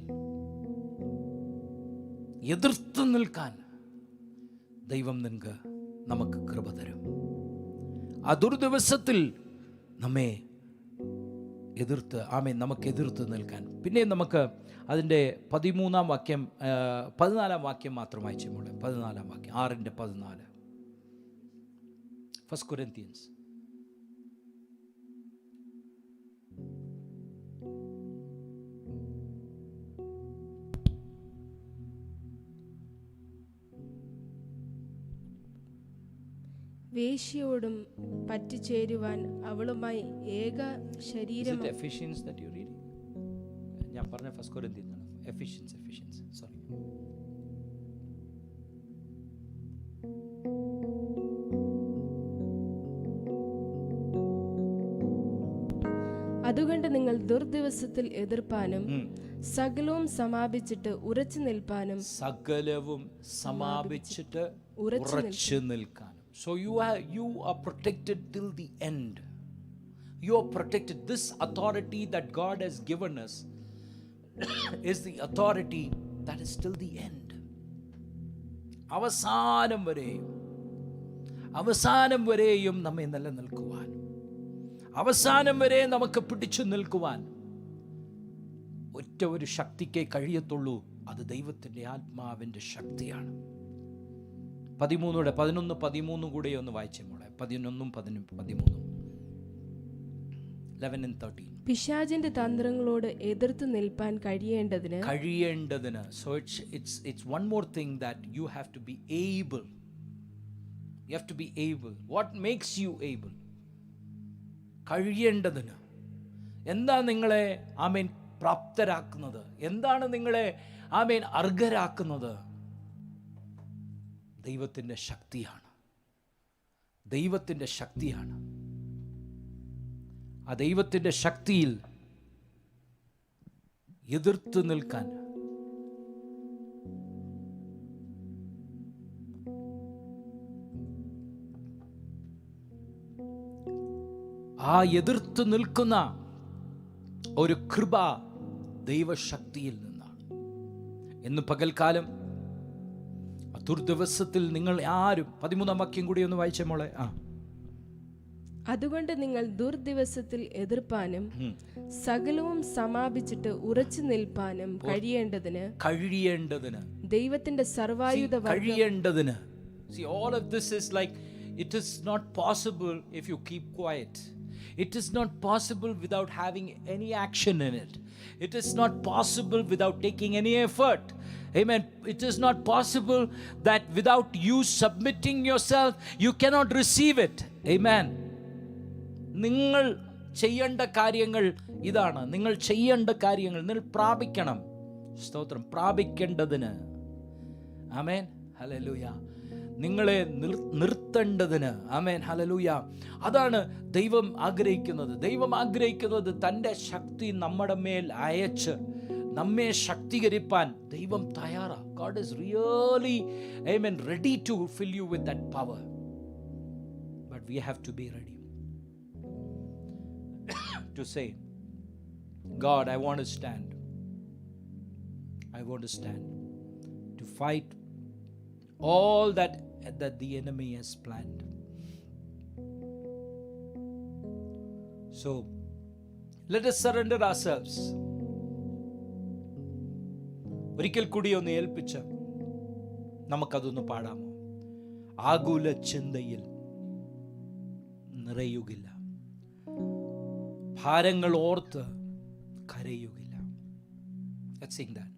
എതിർത്ത് നിൽക്കാൻ ദൈവം നമുക്ക് കൃപ തരും. ആ ദുർദിവസത്തിൽ നമ്മെ എതിർത്ത് നമുക്ക് എതിർത്ത് നിൽക്കാൻ. പിന്നെ നമുക്ക് അതിൻ്റെ 14 വാക്യം മാത്രം വായിച്ചു മോളെ. 14 വാക്യം 6:14 1 Corinthians. വേശ്യയോടും പറ്റിച്ചേരുവാൻ അവളുമായി ഏക ശരീരം. Ephesians that you reading? ഞാൻ പറഞ്ഞ 1 Corinthians ആണ്. Ephesians sorry. അതുകൊണ്ട് നിങ്ങൾ ദുർദിവസത്തിൽ എതിർപ്പാനും സകലവും സമാപിച്ചിട്ട് ഉറച്ചു നിൽപ്പാനും. ഉറച്ചു നിൽക്കാനും. So you are protected till the end. You are protected. This authority that God has given us is the authority that is till the end. അവസാനം വരെയും നമ്മെ നിലനിൽക്കുവാൻ, അവസാനം വരെ നമുക്ക് പിടിച്ചു നിൽക്കുവാൻ ഒറ്റ ഒരു ശക്തിക്കേ കഴിയത്തുള്ളൂ. അത് ദൈവത്തിൻ്റെ ആത്മാവിൻ്റെ ശക്തിയാണ്. 11 കൂടെ ഒന്ന് വായിച്ചേ മോളെ. 11 11 and 13. പിശാചിന്റെ തന്ത്രങ്ങളോട് എതിർത്ത് നിൽപ്പാൻ കഴിയേണ്ടതിന്. So it's one more thing that you have to be able. You have to be able. What makes you able? കഴിയേണ്ടതിന്. എന്താ നിങ്ങളെ പ്രാപ്തരാക്കുന്നത്? എന്താണ് നിങ്ങളെ അർഹരാക്കുന്നത്? ദൈവത്തിൻ്റെ ശക്തിയാണ്. ദൈവത്തിൻ്റെ ശക്തിയാണ്. ആ ദൈവത്തിൻ്റെ ശക്തിയിൽ എതിർത്ത് നിൽക്കാൻ എതിർത്ത് നിൽക്കുന്ന ഒരു കൃപ ദൈവശക്തിയിൽ നിന്നാണ്. ഇന്ന് പകൽക്കാലം ദുർദിവസത്തിൽ നിങ്ങൾ ആരും 13 വാക്യം കൂടി ഒന്ന് വായിച്ചേ മോളെ. അതുകൊണ്ട് നിങ്ങൾ ദുർദിവസത്തിൽ എതിർപ്പാനും സകലവും സമാപിച്ചിട്ട് നിൽപ്പാനും കഴിയേണ്ടതിന് ദൈവത്തിന്റെ സർവായുധ കഴിയേണ്ടതിന്. See, all of this is like, it is not possible if you keep quiet. It is not possible without having any action in it. It is not possible without taking any effort. Amen. It is not possible that without you submitting yourself, you cannot receive it. Amen. നിങ്ങൾ ചെയ്യേണ്ട കാര്യങ്ങൾ ഇതാണ്. നിങ്ങൾ ചെയ്യേണ്ട കാര്യങ്ങൾ നിങ്ങൾ പ്രാപിക്കണം. സ്തോത്രം. പ്രാപിക്കേണ്ടതിന്, ആമേൻ, ഹല്ലേലൂയ, നിങ്ങളെ നിർത്തേണ്ടതിന്, ആമേൻ, ഹല്ലേലൂയ, അതാണ് ദൈവം ആഗ്രഹിക്കുന്നത്. ദൈവം ആഗ്രഹിക്കുന്നത് തൻ്റെ ശക്തി നമ്മുടെ മേൽ അയച്ച് നമ്മെ ശക്തീകരിപ്പാൻ ദൈവം തയ്യാറാണ്. God is really, amen, ready to fill you with that power. But we have to be ready to say, God, I want to stand. I want to stand to fight all that the enemy has planned. So let us surrender ourselves. ഒരിക്കൽ കൂടി ഒന്ന് ഏൽപ്പിച്ച് നമുക്കതൊന്ന് പാടാമോ? ആകുല ചിന്തയിൽ നിറയുകില്ല, ഭാരങ്ങൾ ഓർത്ത് കരയുകില്ല. Let's sing that.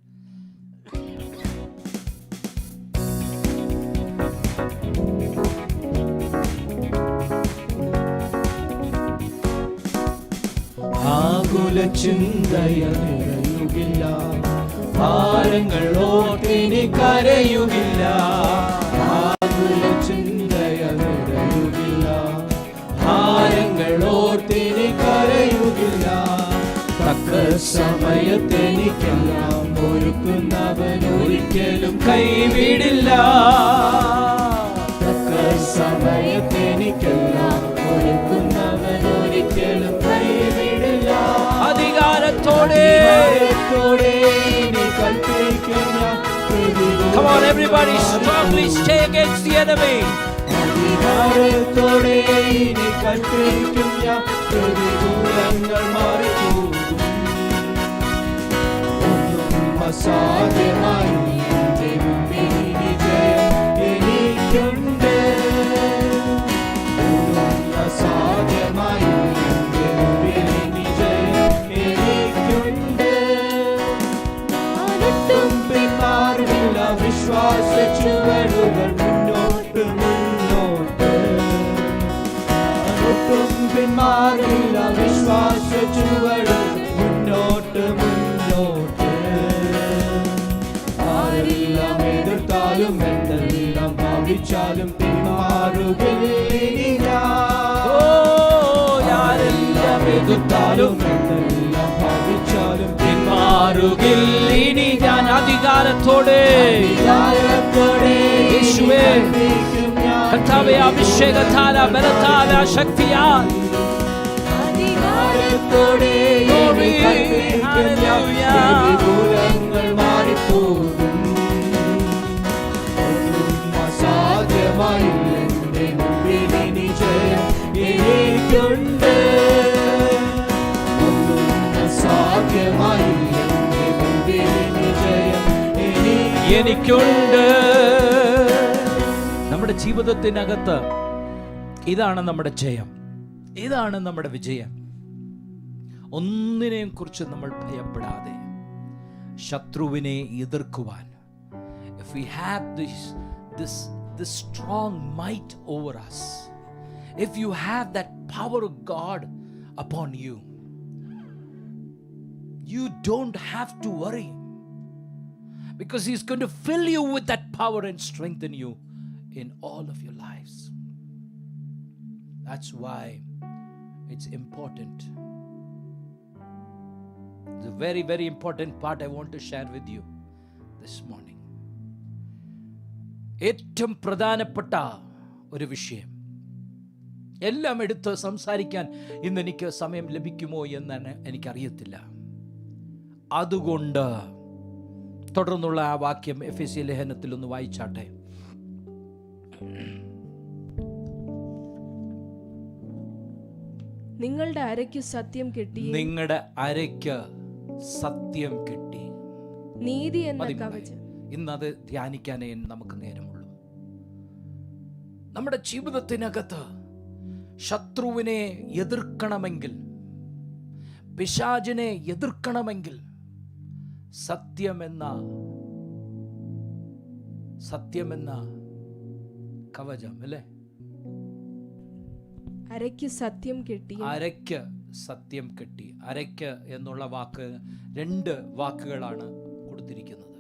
ആകുല ചിന്തയിൽ നിറയുകില്ല, ഭാരങ്ങൾ ഓർത്തിനി കരയുകില്ല. ആകുല ചിന്തയിൽ നിറയുകില്ല, ഭാരങ്ങൾ ഓർത്തിനി കരയുകില്ല. തക്ക സമയത്തെനിക്കെല്ലാം ഒരുക്കുന്നവൻ ഒരിക്കലും കൈവിടില്ല. തക്ക സമയത്തെനിക്കെല്ലാം ഒരുക്കുന്നവൻ ഒരിക്കലും കൈവിടില്ല. അധികാരത്തോടെ Come on, everybody, strongly stay against the enemy. അധികാരത്തോടെ ഇനി കൽപ്പിക്കും ഞാൻ, പ്രതികൂലങ്ങൾ മാറിപ്പോകും. ഒന്നും അസാധ്യമായി എൻ്റെ മുമ്പിൽ വിജയം എനിക്കുണ്ട്. ഒന്നും അസാധ്യമായി എൻ്റെ മുമ്പിൽ വിജയം എനിക്കുണ്ട്. ഒട്ടും പിന്മാറില്ല, വിശ്വാസ ചുവടുകൾ മുന്നോട്ട് മുന്നോട്ട്. ഒട്ടും പിന്മാറില്ല, വിശ്വാസ ചുവടുകൾ മുന്നോട്ട് മുന്നോട്ട്. ആരെല്ലാം എതിർത്താലും എന്തെല്ലാം ഭാവിച്ചാലും പിന്മാറുകയില്ല. ആരെല്ലാം എതിർത്താലും എന്തെല്ലാം ഭാവിച്ചാലും പിന്മാറുകില്ല. ഇനി ഞാൻ അധികാരത്തോടെ, യേശുവേ, കർത്താവേ, അഭിഷേകത്താല, ബലത്താല, ശക്തിയാൽ അധികാരത്തോടെ പ്രതികൂലങ്ങൾ മാറിപ്പോകും. അസാധ്യമായി എൻ്റെ മുമ്പിൽ ഇനി ജയം എനിക്കുണ്ട്. അസാധ്യമായി എൻ്റെ മുമ്പിൽ ഇനി ജയം എനിക്കുണ്ട്. നമ്മുടെ ജീവിതത്തിനകത്ത് ഇതാണ് നമ്മുടെ ജയം, ഇതാണ് നമ്മുടെ വിജയം. ഒന്നിനെയും കുറിച്ച് നമ്മൾ ഭയപ്പെടാതെ ശത്രുവിനെ എതിർക്കുവാൻ, if we have this strong might over us, if you have that power of God upon you, you don't have to worry, because He's going to fill you with that power and strengthen you in all of your lives. That's why it's important. It's a very, very important part I want to share with you this morning. ഏറ്റവും പ്രധാനപ്പെട്ട ഒരു വിഷയം, എല്ലാം എടുത്ത് സംസാരിക്കാൻ ഇന്ന് എനിക്ക് സമയം ലഭിക്കുമോ എന്ന് എനിക്കറിയത്തില്ല. അതുകൊണ്ട് തുടർന്നുള്ള ആ വാക്യം എഫെസ്യ ലേഖനത്തിൽ ഒന്ന് വായിച്ചാട്ടെ. നിങ്ങളുടെ അരയ്ക്ക് സത്യം കിട്ടി, നിങ്ങളുടെ അരയ്ക്ക് സത്യം കിട്ടി. നീതി എന്ന കവചം. ഇന്നത് ധ്യാനിക്കാനേ നമുക്ക് നേരമുള്ളൂ. നമ്മുടെ ജീവിതത്തിനകത്ത് ശത്രുവിനെ എതിർക്കണമെങ്കിൽ, പിശാചിനെ എതിർക്കണമെങ്കിൽ സത്യമെന്ന കവചം, അല്ലേ? അരയ്ക്ക് സത്യം കെട്ടിയ. അരയ്ക്ക് സത്യം കെട്ടി. അരയ്ക്ക് എന്നുള്ള വാക്ക് 2 വാക്കുകളാണ് കൊടുത്തിരിക്കുന്നത്.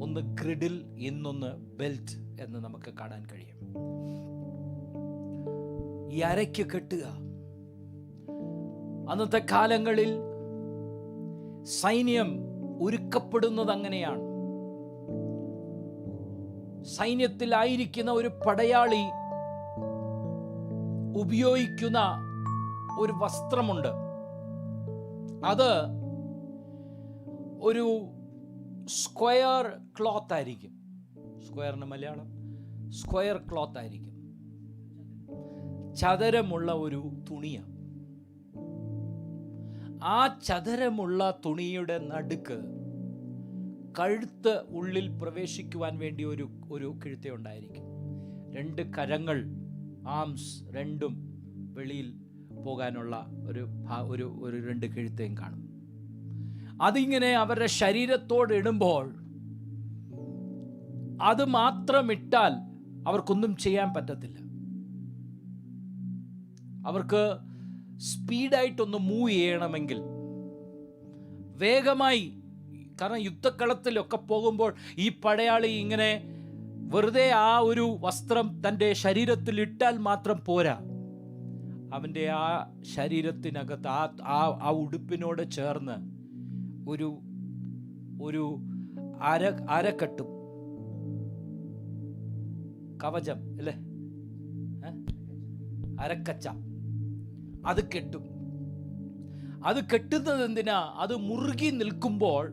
ഒന്ന് ഗ്രിഡിൽ, ഇന്നൊന്ന് ബെൽറ്റ് എന്ന് നമുക്ക് കാണാൻ കഴിയും. ഈ അരയ്ക്ക് കെട്ടുക. അന്നത്തെ കാലങ്ങളിൽ സൈന്യം ഒരുക്കപ്പെടുന്നത് അങ്ങനെയാണ്. സൈന്യത്തിലായിരിക്കുന്ന ഒരു പടയാളി ഉപയോഗിക്കുന്ന ഒരു വസ്ത്രമുണ്ട്. അത് ഒരു സ്ക്വയർ ക്ലോത്ത് ആയിരിക്കും. സ്ക്വയറിന് മലയാളം സ്ക്വയർ ക്ലോത്ത് ആയിരിക്കും. ചതുരമുള്ള ഒരു തുണിയാണ്. ആ ചതുരമുള്ള തുണിയുടെ നടുക്ക് കഴുത്ത് ഉള്ളിൽ പ്രവേശിക്കുവാൻ വേണ്ടി ഒരു കിഴുത്ത ഉണ്ടായിരിക്കും. 2 കരങ്ങൾ, ആംസ് രണ്ടും വെളിയിൽ പോകാനുള്ള ഒരു 2 കിഴുത്തയും കാണും. അതിങ്ങനെ അവരുടെ ശരീരത്തോട് ഇടുമ്പോൾ അത് മാത്രം ഇട്ടാൽ അവർക്കൊന്നും ചെയ്യാൻ പറ്റത്തില്ല. അവർക്ക് സ്പീഡായിട്ടൊന്ന് മൂവ് ചെയ്യണമെങ്കിൽ, വേഗമായി, കാരണം യുദ്ധക്കളത്തിലൊക്കെ പോകുമ്പോൾ ഈ പടയാളി ഇങ്ങനെ വെറുതെ ആ ഒരു വസ്ത്രം തൻ്റെ ശരീരത്തിൽ ഇട്ടാൽ മാത്രം പോരാ. അവൻ്റെ ആ ശരീരത്തിനകത്ത് ആ ഉടുപ്പിനോട് ചേർന്ന് ഒരു അരക്കെട്ടും കവചം അല്ലേ, അരക്കച്ച, അത് കെട്ടും. അത് കെട്ടുന്നത് എന്തിനാ? അത് മുറുകി നിൽക്കുമ്പോൾ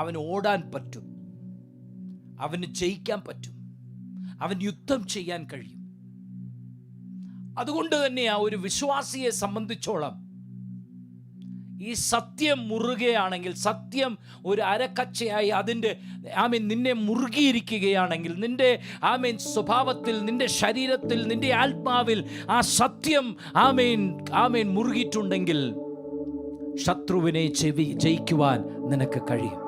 അവന് ഓടാൻ പറ്റും, അവന് ജയിക്കാൻ പറ്റും, അവൻ യുദ്ധം ചെയ്യാൻ കഴിയും. അതുകൊണ്ട് തന്നെയാ ഒരു വിശ്വാസിയെ സംബന്ധിച്ചോളം ഈ സത്യം മുറുകയാണെങ്കിൽ, സത്യം ഒരു അരക്കച്ചയായി അതിൻ്റെ നിന്നെ മുറുകിയിരിക്കുകയാണെങ്കിൽ, നിന്റെ സ്വഭാവത്തിൽ, നിന്റെ ശരീരത്തിൽ, നിന്റെ ആത്മാവിൽ ആ സത്യം മുറുകിയിട്ടുണ്ടെങ്കിൽ ശത്രുവിനെ ജയിക്കുവാൻ നിനക്ക് കഴിയും.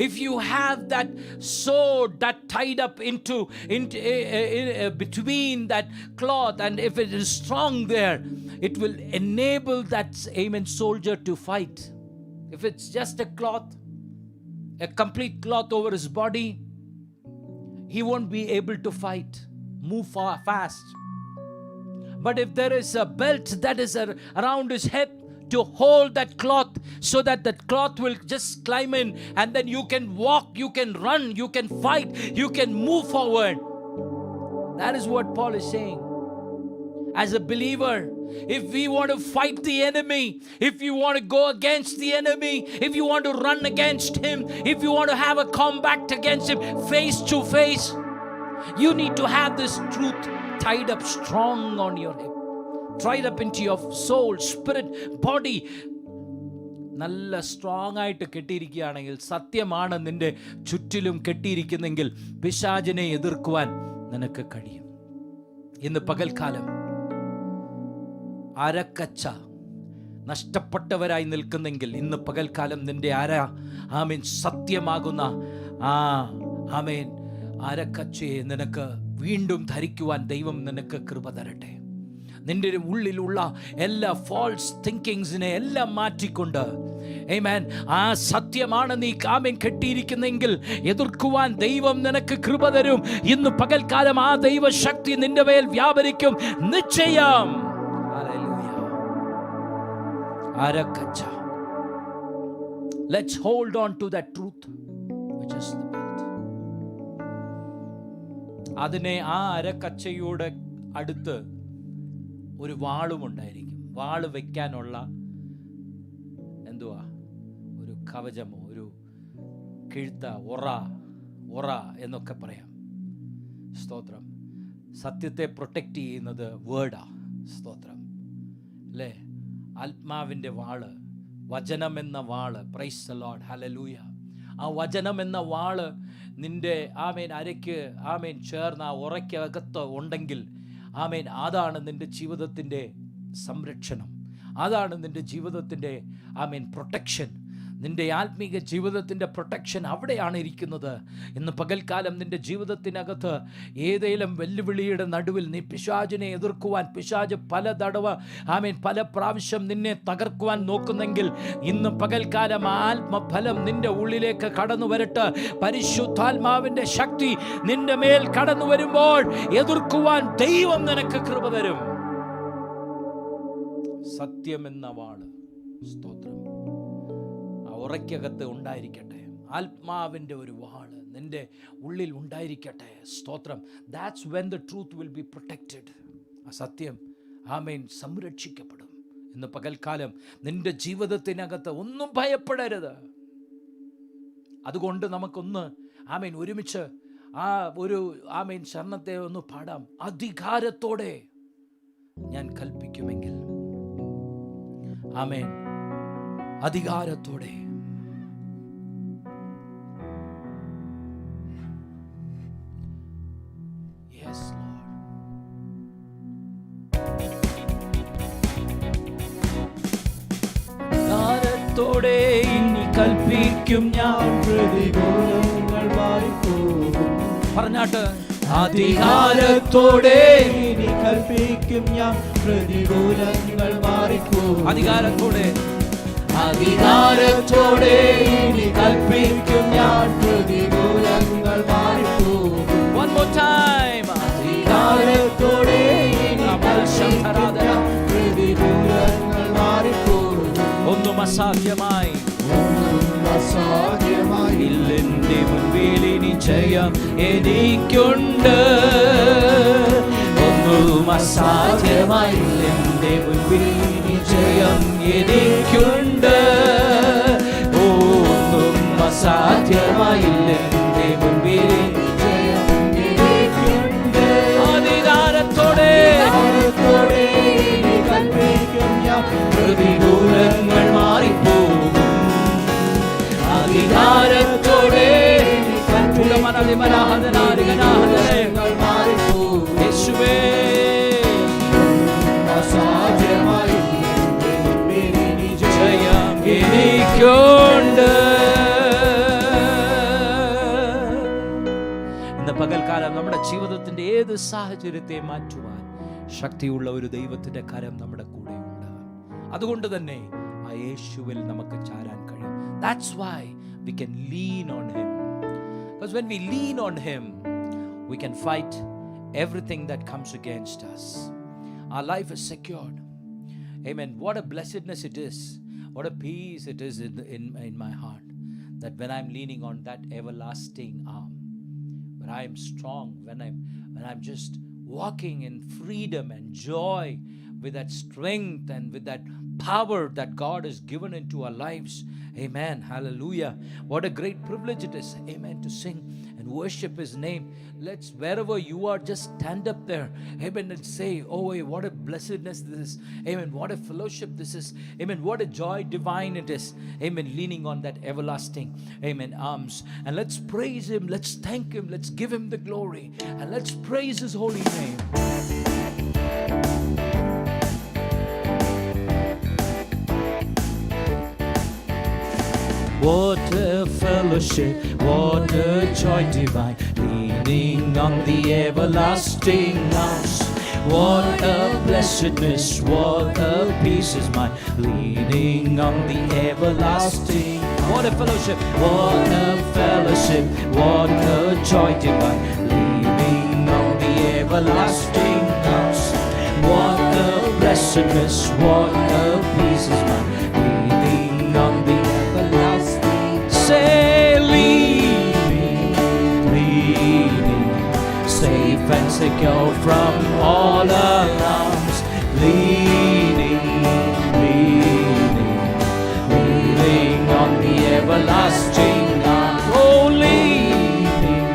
If you have that sword that tied up into between that cloth, and if it is strong there, it will enable that soldier to fight. If it's just a cloth, a complete cloth over his body, he won't be able to fight, move fast. But if there is a belt that is around his head to hold that cloth, so that cloth will just climb in, and then you can walk, you can run, you can fight, you can move forward. That is what Paul is saying. As a believer, if we want to fight the enemy, if you want to go against the enemy, if you want to run against him, if you want to have a combat against him face to face, you need to have this truth tied up strong on your hip, tied up into your soul, spirit, body. നല്ല strong ആയിട്ട് കെട്ടിയിരിക്കുകയാണെങ്കിൽ, സത്യമാണ് നിന്റെ ചുറ്റിലും കെട്ടിയിരിക്കുന്നെങ്കിൽ പിശാചിനെ എതിർക്കുവാൻ നിനക്ക് കഴിയും. ഇന്ന് പകൽക്കാലം അരക്കച്ച നഷ്ടപ്പെട്ടവരായി നിൽക്കുന്നെങ്കിൽ, ഇന്ന് പകൽക്കാലം നിന്റെ സത്യമാകുന്ന അരക്കച്ചയെ നിനക്ക് വീണ്ടും ധരിക്കുവാൻ ദൈവം നിനക്ക് കൃപ തരട്ടെ. നിന്റെ ഉള്ളിലുള്ള എല്ലാ ഫോൾസ് തിങ്കിങ്സിനെ എല്ലാം മാറ്റിക്കൊണ്ട് ആ സത്യമാണ് നീ കെട്ടിയിരിക്കുന്നെങ്കിൽ എതിർക്കുവാൻ ദൈവം നിനക്ക് കൃപ തരും. ഇന്ന് പകൽക്കാലം ആ ദൈവശക്തി നിന്റെ മേൽ വ്യാപരിക്കും, നിശ്ചയം. അരക്കച്ച. Let's hold on to that truth, which is the belt. അതിനെ ആ അരക്കച്ചയുടെ അടുത്ത് ഒരു വാളും ഉണ്ടായിരിക്കും. വാള് വെക്കാനുള്ള ഒരു കവചമോ ഒരു കിഴുത്ത, ഒറ എന്നൊക്കെ പറയാം. സ്തോത്രം. സത്യത്തെ പ്രൊട്ടക്റ്റ് ചെയ്യുന്നത് വേർഡാ. സ്തോത്രം അല്ലേ? ആത്മാവിൻ്റെ വാള്, വചനമെന്ന വാള്. Praise the Lord, hallelujah. ആ വചനമെന്ന വാള് നിന്റെ അരയ്ക്ക് ചേർന്ന് ആ ഉറയ്ക്കകത്ത് ഉണ്ടെങ്കിൽ അതാണ് നിന്റെ ജീവിതത്തിൻ്റെ സംരക്ഷണം, അതാണ് നിന്റെ ജീവിതത്തിൻ്റെ പ്രൊട്ടക്ഷൻ. നിന്റെ ആത്മീക ജീവിതത്തിൻ്റെ പ്രൊട്ടക്ഷൻ അവിടെയാണ് ഇരിക്കുന്നത്. ഇന്ന് പകൽക്കാലം നിന്റെ ജീവിതത്തിനകത്ത് ഏതെങ്കിലും വെല്ലുവിളിയുടെ നടുവിൽ നീ പിശാചിനെ എതിർക്കുവാൻ, പിശാച് പല തടവ് പല പ്രാവശ്യം നിന്നെ തകർക്കുവാൻ നോക്കുന്നെങ്കിൽ ഇന്ന് പകൽക്കാലം ആത്മഫലം നിന്റെ ഉള്ളിലേക്ക് കടന്നു വരട്ടെ. പരിശുദ്ധാത്മാവിൻ്റെ ശക്തി നിന്റെ മേൽ കടന്നു വരുമ്പോൾ എതിർക്കുവാൻ ദൈവം നിനക്ക് കൃപ തരും. സത്യമെന്ന വാള്, സ്തോത്രം, ഉറയ്ക്കകത്ത് ഉണ്ടായിരിക്കട്ടെ. ആത്മാവിൻ്റെ ഒരു വാള് നിന്റെ ഉള്ളിൽ ഉണ്ടായിരിക്കട്ടെ. സ്തോത്രം. That's when the truth will be protected. ആ സത്യം സംരക്ഷിക്കപ്പെടും. ഇന്ന് പകൽക്കാലം നിന്റെ ജീവിതത്തിനകത്ത് ഒന്നും ഭയപ്പെടരുത്. അതുകൊണ്ട് നമുക്കൊന്ന് ഒരുമിച്ച് ആ ഒരു ശരണത്തെ ഒന്ന് പാടാം. അധികാരത്തോടെ ഞാൻ കൽപ്പിക്കുമെങ്കിൽ, അധികാരത്തോടെ. Yes, Lord. അധികാരത്തോടെ ഇനി കൽപ്പിക്കും ഞാൻ, പ്രതികൂലങ്ങൾ മാറിപ്പോകും. പറഞ്ഞാട്ട്, അധികാരത്തോടെ ഇനി കൽപ്പിക്കും ഞാൻ, പ്രതികൂലങ്ങൾ മാറിപ്പോകും. അധികാരത്തോടെ, അധികാരത്തോടെ ഇനി കൽപ്പിക്കും ഞാൻ, പ്രതികൂലങ്ങൾ മാറിപ്പോകും. One more time. അധികാരത്തോടെ ഇനി കൽപ്പിക്കും ഞാൻ, പ്രതികൂലങ്ങൾ മാറിപ്പോകും. ഒന്നും അസാധ്യമായി ഇല്ലെന്റെ മുൻപിൽ ഇനി ജയം എനിക്കുണ്ട്. ഒന്നും അസാധ്യമായി ഇല്ലെന്റെ മുൻപിൽ ഇനി ജയം എനിക്കുണ്ട്. ഒന്നും അസാധ്യമായി ഇല്ലെന്റെ മുൻപിൽ ജയം എനിക്കുണ്ട്. അധികാരത്തോടെ ഇനി കൽപ്പിക്കും ഞാൻ, പ്രതികൂലങ്ങൾ മാറിപ്പോകും. അധികാരത്തോടെ യേശുവേ, അസാധ്യമായി ജയം എനിക്കുണ്ട്. ഇന്ന് പകൽക്കാലം നമ്മുടെ ജീവിതത്തിന്റെ ഏത് സാഹചര്യത്തെ മാറ്റുവാൻ ശക്തിയുള്ള ഒരു ദൈവത്തിന്റെ കരം നമ്മുടെ കൂടെയുണ്ട്. അതുകൊണ്ട് തന്നെ ആ യേശുവിൽ നമുക്ക് ചാരാൻ കഴിയും. That's why we can lean on him. Because when we lean on him, we can fight everything that comes against us. Our life is secured. Amen. What a blessedness it is. What a peace it is in my heart, that when I'm leaning on that everlasting arm, when I am strong, when I'm just walking in freedom and joy, with that strength and with that power that God has given into our lives. Amen. Hallelujah. What a great privilege it is. Amen. To sing and worship his name. Let's, wherever you are, just stand up there. Amen. And say, oh, what a blessedness this is. Amen. What a fellowship this is. Amen. What a joy divine it is. Amen. Leaning on that everlasting, amen, arms. And let's praise him. Let's thank him. Let's give him the glory. And let's praise his holy name. What a fellowship, what a joy divine, leaning on the everlasting arms. What a blessedness, what a peace is mine, leaning on the everlasting. What a fellowship, what a fellowship, what a joy divine, leaning on the everlasting arms. What a blessedness, what a peace is mine, leaning on the say, leaning, safe and secure from all alarms. Leaning on the everlasting arm. Oh, leaning,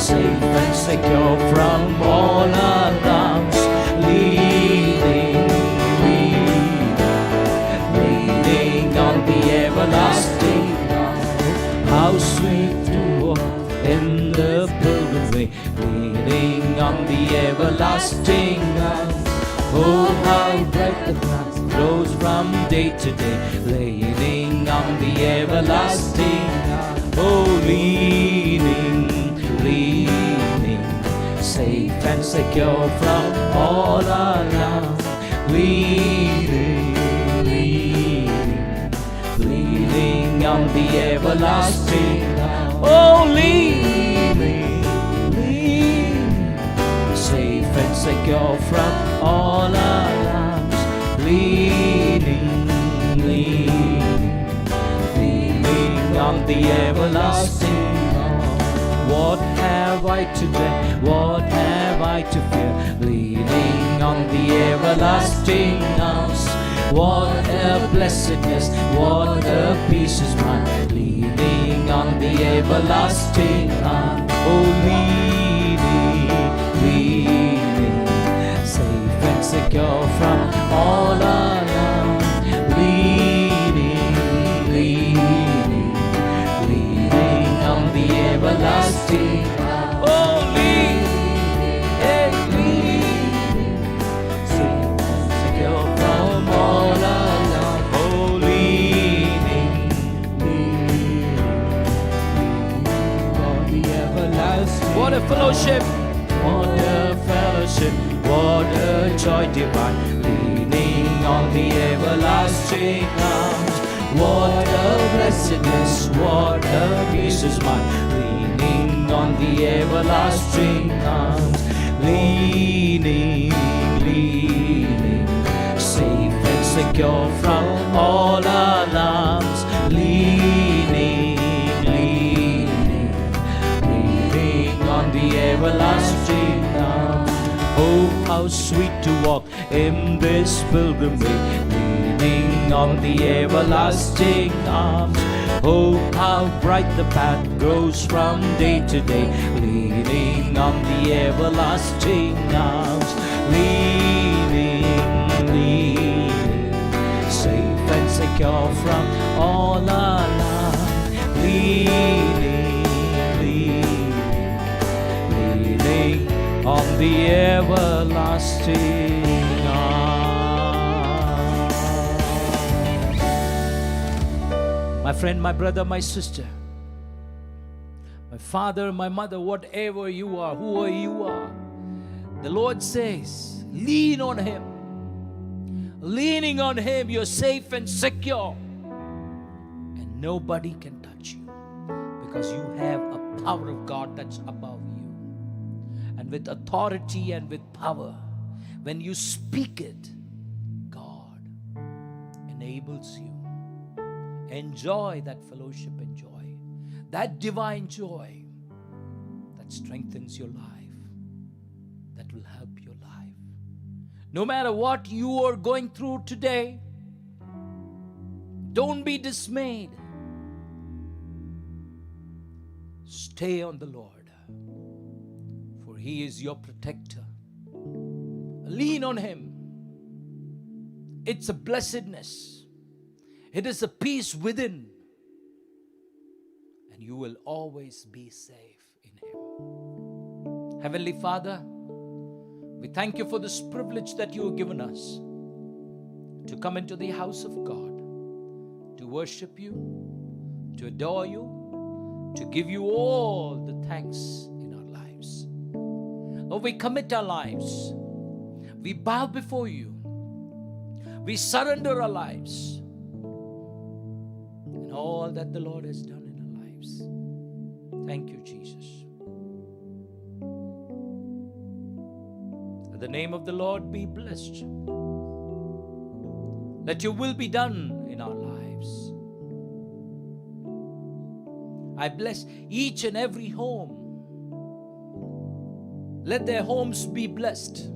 safe and secure from all alarms. Leaning on the everlasting arm. How sweet to walk in the pilgrim way, leaning on the everlasting arm. Oh, how bright the path flows from day to day, leaning on the everlasting arm. Oh, leaning, safe and secure from all alarms. Leaning on the everlasting arm. Oh, leaning, safe and secure from all alarms. Leaning on the everlasting arm. What have I to dread? What have I to fear? Leaning on the everlasting arms. What a blessedness, what a peace is mine. Leaning on the everlasting arm. Oh, leaning, safe and secure from all alarm. Leaning on the everlasting arm. Oh, leaning, safe and secure from all alarm. Oh, leaning on the everlasting. What a fellowship! What a fellowship! What a joy divine! Leaning on the everlasting arms. What a blessedness! What a peace is mine! Leaning on the everlasting arms. Leaning, safe and secure from all alarms. Leaning on the everlasting arms. Oh, how sweet to walk in this pilgrim way, leaning on the everlasting arms. Oh, how bright the path grows from day to day, leaning on the everlasting arms. Leaning, safe and secure from all alarm. Leaning on the everlasting arms. My friend, my brother, my sister, my father, my mother, whatever you are, whoever you are, the Lord says, lean on Him. Leaning on Him, you're safe and secure. And nobody can touch you because you have a power of God that's above you. And with authority and with power, when you speak it, God enables you. Enjoy that fellowship and joy, that divine joy that strengthens your life, that will help your life. No matter what you are going through today, don't be dismayed. Stay on the Lord. He is your protector. Lean on Him. It's a blessedness. It is a peace within. And you will always be safe in Him. Heavenly Father, we thank you for this privilege that you have given us to come into the house of God, to worship you, to adore you, to give you all the thanks in our lives. Lord, we commit our lives. We bow before you. We surrender our lives and all that the Lord has done in our lives. Thank you, Jesus. Let the name of the Lord be blessed. Let your will be done in our lives. I bless each and every home. Let their homes be blessed.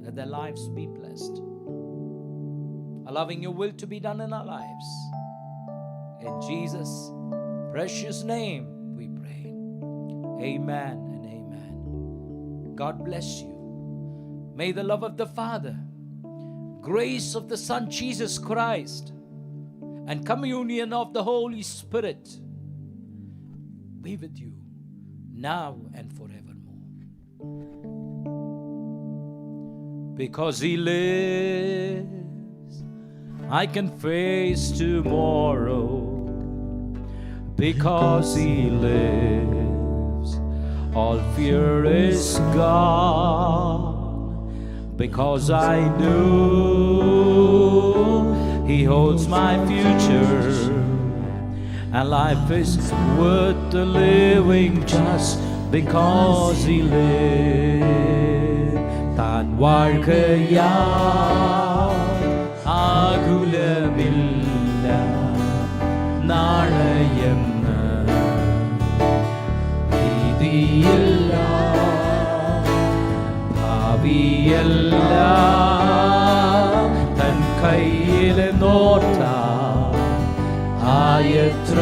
Let their lives be blessed. Allowing your will to be done in our lives. In Jesus' precious name we pray. Amen and amen. God bless you. May the love of the Father, grace of the Son Jesus Christ, and communion of the Holy Spirit be with you now and forevermore. Because He lives, I can face tomorrow because He lives. All fear is gone because I know He holds my future, and life is worth the living just because He lives. Tan வாழ்க்கையா ஆகுலமில்ல நாளையென்ன பீதியில்லா ഭാവിയെല്ലാം തൻ കയ്യിൽ നോർത്താ ആയത്ര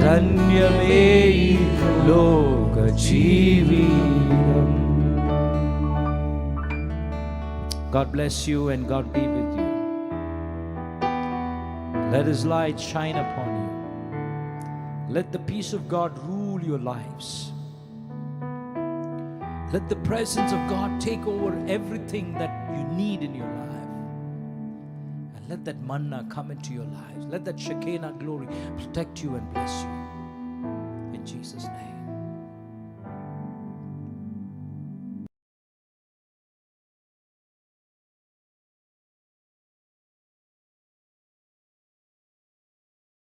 ധന്യമേ ഈ ലോക ജീവിതം. God bless you and God be with you. Let His light shine upon you. Let the peace of God rule your lives. Let the presence of God take over everything that you need in your life. And let that manna come into your lives. Let that Shekinah glory protect you and bless you. In Jesus' name.